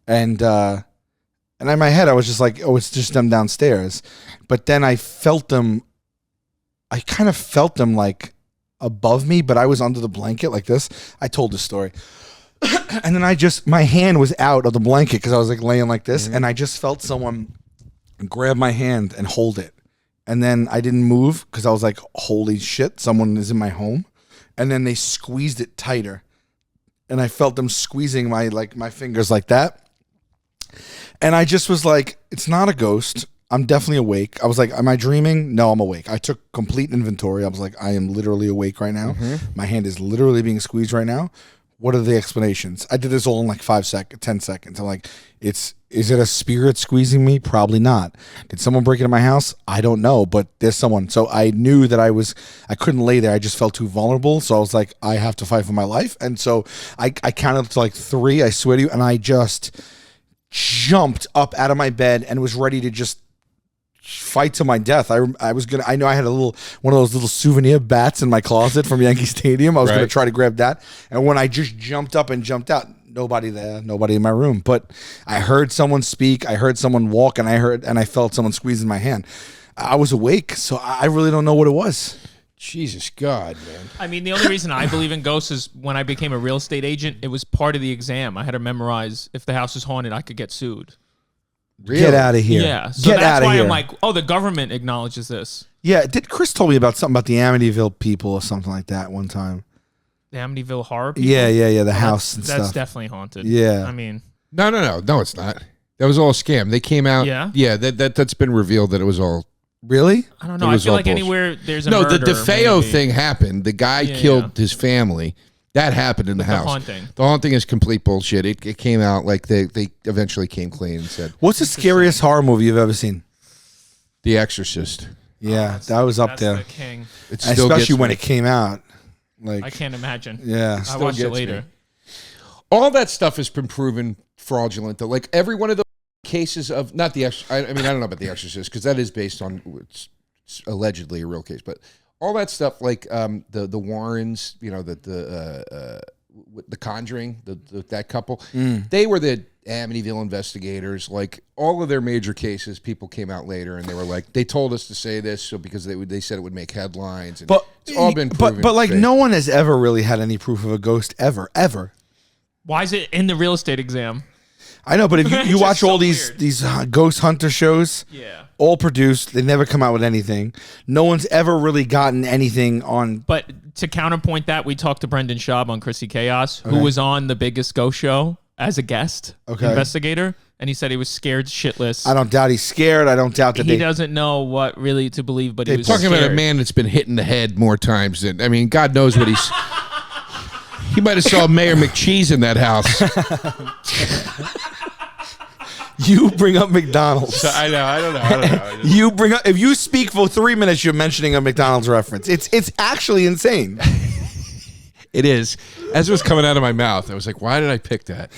[SPEAKER 3] and in my head I was just like, oh, it's just them downstairs. But then I felt them. I kind of felt them like above me, but I was under the blanket like this. I told this story. And then my hand was out of the blanket because I was like laying like this. Mm-hmm. And I just felt someone grab my hand and hold it. and then I didn't move because I was like, holy shit, someone is in my home. And then they squeezed it tighter. And I felt them squeezing my fingers like that. And I just was like, it's not a ghost. I'm definitely awake. I was like, am I dreaming? No, I'm awake. I took complete inventory. I was like, I am literally awake right now. My hand is literally being squeezed right now. What are the explanations? I did this all in like 10 seconds. I'm like, is it a spirit squeezing me? Probably not. Did someone break into my house? I don't know, but there's someone. So I knew that I couldn't lay there. I just felt too vulnerable. So I was like, I have to fight for my life. And so I counted to like 3, I swear to you, and I just jumped up out of my bed and was ready to just fight to my death. I know I had one of those little souvenir bats in my closet from Yankee Stadium. I was going to try to grab that. And when I just jumped up and jumped out, nobody there, nobody in my room. But I heard someone speak, I heard someone walk, and I felt someone squeezing my hand. I was awake, so I really don't know what it was.
[SPEAKER 7] Jesus God, man.
[SPEAKER 5] I mean, the only reason I believe in ghosts is when I became a real estate agent, it was part of the exam. I had to memorize if the house is haunted, I could get sued.
[SPEAKER 7] Really?
[SPEAKER 3] Get out of here.
[SPEAKER 5] Yeah. So
[SPEAKER 3] Get
[SPEAKER 5] that's
[SPEAKER 3] out of
[SPEAKER 5] why
[SPEAKER 3] here.
[SPEAKER 5] I'm like, oh, the government acknowledges this.
[SPEAKER 3] Yeah, Chris told me about something about the Amityville people or something like that one time.
[SPEAKER 5] The Amityville horror people?
[SPEAKER 3] Yeah, the house and
[SPEAKER 5] That's
[SPEAKER 3] stuff.
[SPEAKER 5] definitely haunted.
[SPEAKER 3] Yeah.
[SPEAKER 5] I mean,
[SPEAKER 7] No, it's not. That was all a scam. They came out.
[SPEAKER 5] Yeah?
[SPEAKER 7] That's been revealed that it was all.
[SPEAKER 3] Really?
[SPEAKER 5] I don't
[SPEAKER 7] It
[SPEAKER 5] know. I
[SPEAKER 7] was
[SPEAKER 5] feel
[SPEAKER 7] all
[SPEAKER 5] like
[SPEAKER 7] bullshit.
[SPEAKER 5] anywhere there's a
[SPEAKER 7] No,
[SPEAKER 5] murder,
[SPEAKER 7] the DeFeo
[SPEAKER 5] maybe.
[SPEAKER 7] thing happened. The guy killed his family. That happened in the house.
[SPEAKER 5] haunting.
[SPEAKER 7] The haunting is complete bullshit. It came out like they eventually came clean and said,
[SPEAKER 3] What's the scariest horror movie you've ever seen?
[SPEAKER 7] The Exorcist.
[SPEAKER 3] Yeah, that was up
[SPEAKER 5] That's
[SPEAKER 3] there.
[SPEAKER 5] the king.
[SPEAKER 7] It still
[SPEAKER 3] Especially
[SPEAKER 7] gets
[SPEAKER 3] when
[SPEAKER 7] me.
[SPEAKER 3] it came out. Like,
[SPEAKER 5] I can't imagine.
[SPEAKER 3] yeah.
[SPEAKER 5] I
[SPEAKER 3] Still
[SPEAKER 5] watched it
[SPEAKER 3] gets
[SPEAKER 5] later.
[SPEAKER 3] me.
[SPEAKER 7] All that stuff has been proven fraudulent. Though, like every one of those cases of not the I mean I don't know about the Exorcist because that is based on it's allegedly a real case, but all that stuff like the Warrens, you know, the Conjuring, that couple, they were the Amityville investigators. Like all of their major cases, people came out later and they were like, they told us to say this so because they said it would make headlines. And
[SPEAKER 3] But
[SPEAKER 7] it's all been proven
[SPEAKER 3] but like
[SPEAKER 7] fake.
[SPEAKER 3] no one has ever really had any proof of a ghost ever.
[SPEAKER 5] Why is it in the real estate exam?
[SPEAKER 3] I know, but if you
[SPEAKER 5] It's
[SPEAKER 3] watch
[SPEAKER 5] just
[SPEAKER 3] all
[SPEAKER 5] so
[SPEAKER 3] these
[SPEAKER 5] weird.
[SPEAKER 3] ghost hunter shows,
[SPEAKER 5] Yeah.
[SPEAKER 3] all produced, they never come out with anything. No one's ever really gotten anything on.
[SPEAKER 5] But to counterpoint that, we talked to Brendan Schaub on Chrissy Chaos, who
[SPEAKER 3] Okay.
[SPEAKER 5] was on the Biggest Ghost Show as a guest investigator, and he said he was scared shitless.
[SPEAKER 3] I don't doubt he's scared. I don't doubt that
[SPEAKER 5] He doesn't know what really to believe, but he was
[SPEAKER 7] Talking
[SPEAKER 5] scared.
[SPEAKER 7] about a man that's been hit in the head more times than I mean, God knows what he's. He might have saw Mayor McCheese in that house.
[SPEAKER 3] You bring up McDonald's.
[SPEAKER 7] I know. I don't know.
[SPEAKER 3] You bring up if you speak for 3 minutes, you're mentioning a McDonald's reference. It's actually insane.
[SPEAKER 7] It is. As it was coming out of my mouth, I was like, "Why did I pick that?"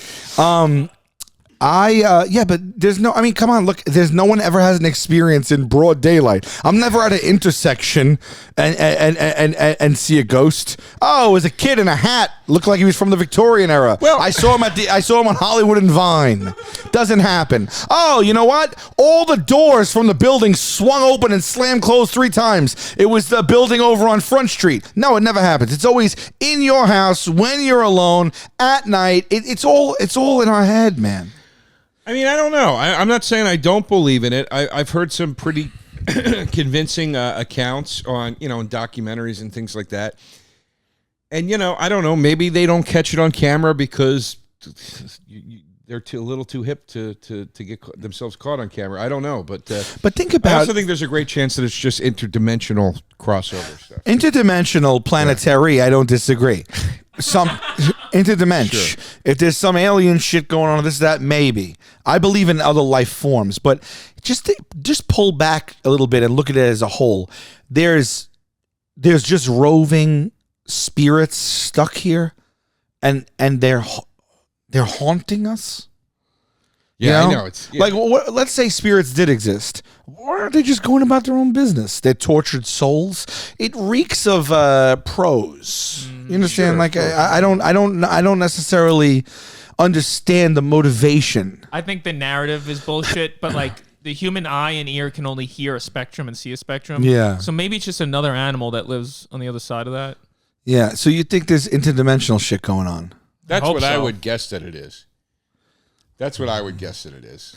[SPEAKER 3] But there's no. I mean, come on, look. There's no one ever has an experience in broad daylight. I'm never at an intersection and see a ghost. Oh, it was a kid in a hat. Looked like he was from the Victorian era.
[SPEAKER 7] Well-
[SPEAKER 3] I saw him on Hollywood and Vine. Doesn't happen. Oh, you know what? All the doors from the building swung open and slammed closed 3 times. It was the building over on Front Street. No, it never happens. It's always in your house when you're alone at night. It's all in our head, man.
[SPEAKER 7] I mean, I don't know. I'm not saying I don't believe in it. I've heard some pretty convincing accounts on, in documentaries and things like that. And, I don't know. Maybe they don't catch it on camera because they're a little too hip to get themselves caught on camera. I don't know. But
[SPEAKER 3] think
[SPEAKER 7] I
[SPEAKER 3] about
[SPEAKER 7] also think there's a great chance that it's just interdimensional crossover stuff.
[SPEAKER 3] interdimensional planetary. I don't disagree. Some interdimension.
[SPEAKER 7] Sure.
[SPEAKER 3] If there's some alien shit going on, this, that, maybe. I believe in other life forms, but just pull back a little bit and look at it as a whole. There's just roving spirits stuck here, and they're haunting us.
[SPEAKER 7] Yeah,
[SPEAKER 3] You
[SPEAKER 7] I know. It's
[SPEAKER 3] Like, let's say spirits did exist. Why aren't they just going about their own business? They're tortured souls. It reeks of prose. You understand?
[SPEAKER 7] Sure,
[SPEAKER 3] like,
[SPEAKER 7] of course.
[SPEAKER 3] I don't necessarily understand the motivation.
[SPEAKER 5] I think the narrative is bullshit, but like the human eye and ear can only hear a spectrum and see a spectrum.
[SPEAKER 3] Yeah.
[SPEAKER 5] So maybe it's just another animal that lives on the other side of that.
[SPEAKER 3] Yeah. So you think there's interdimensional shit going on?
[SPEAKER 7] That's
[SPEAKER 5] hope
[SPEAKER 7] what I
[SPEAKER 5] so.
[SPEAKER 7] would guess that it is. That's what I would guess that it is.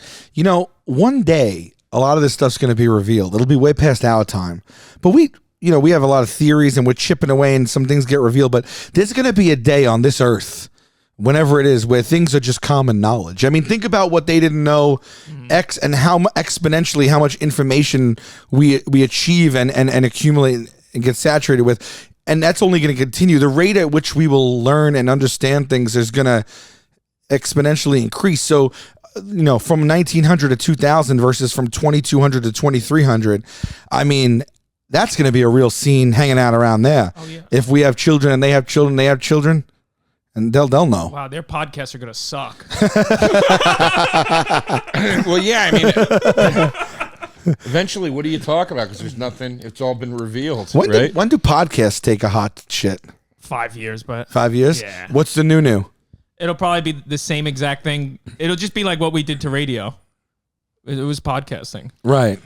[SPEAKER 3] One day a lot of this stuff's going to be revealed. It'll be way past our time. But we have a lot of theories and we're chipping away and some things get revealed. But there's going to be a day on this earth, whenever it is, where things are just common knowledge. I mean, think about what they didn't know, and how exponentially how much information we achieve and accumulate and get saturated with. And that's only going to continue. The rate at which we will learn and understand things is going to exponentially increase. So, from 1900 to 2000 versus from 2200 to 2300, I mean, that's going to be a real scene hanging out around there.
[SPEAKER 5] Oh, yeah.
[SPEAKER 3] If we have children and they have children, and they'll know.
[SPEAKER 5] Wow, their podcasts are gonna suck.
[SPEAKER 7] Well, yeah, I mean, eventually, what do you talk about? Because there's nothing. It's all been revealed, right?
[SPEAKER 3] When do podcasts take a hot shit?
[SPEAKER 5] 5 years, but
[SPEAKER 3] 5 years?
[SPEAKER 5] Yeah.
[SPEAKER 3] What's the new?
[SPEAKER 5] it'll probably be the same exact thing. It'll just be like what we did to radio. It was podcasting.
[SPEAKER 3] Right.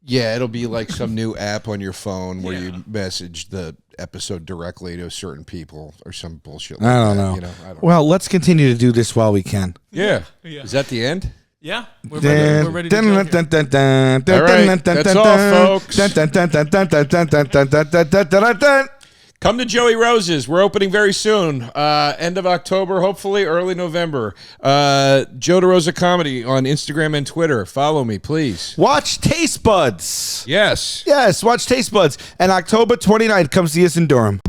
[SPEAKER 7] Yeah, it'll be like some new app on your phone where you message the episode directly to certain people or some bullshit like
[SPEAKER 3] I don't
[SPEAKER 7] that.
[SPEAKER 3] know.
[SPEAKER 7] You know, I don't
[SPEAKER 3] Well, let's continue to do this while we can.
[SPEAKER 7] Yeah.
[SPEAKER 5] Yeah.
[SPEAKER 7] Is that the end?
[SPEAKER 5] Yeah, we're ready to go here.
[SPEAKER 7] All right, that's all, folks. Come to Joey Rose's. We're opening very soon. End of October, hopefully early November. Joe DeRosa Comedy on Instagram and Twitter. Follow me, please.
[SPEAKER 3] Watch Taste Buds.
[SPEAKER 7] Yes.
[SPEAKER 3] Yes, watch Taste Buds. And October 29th, come see us in Durham.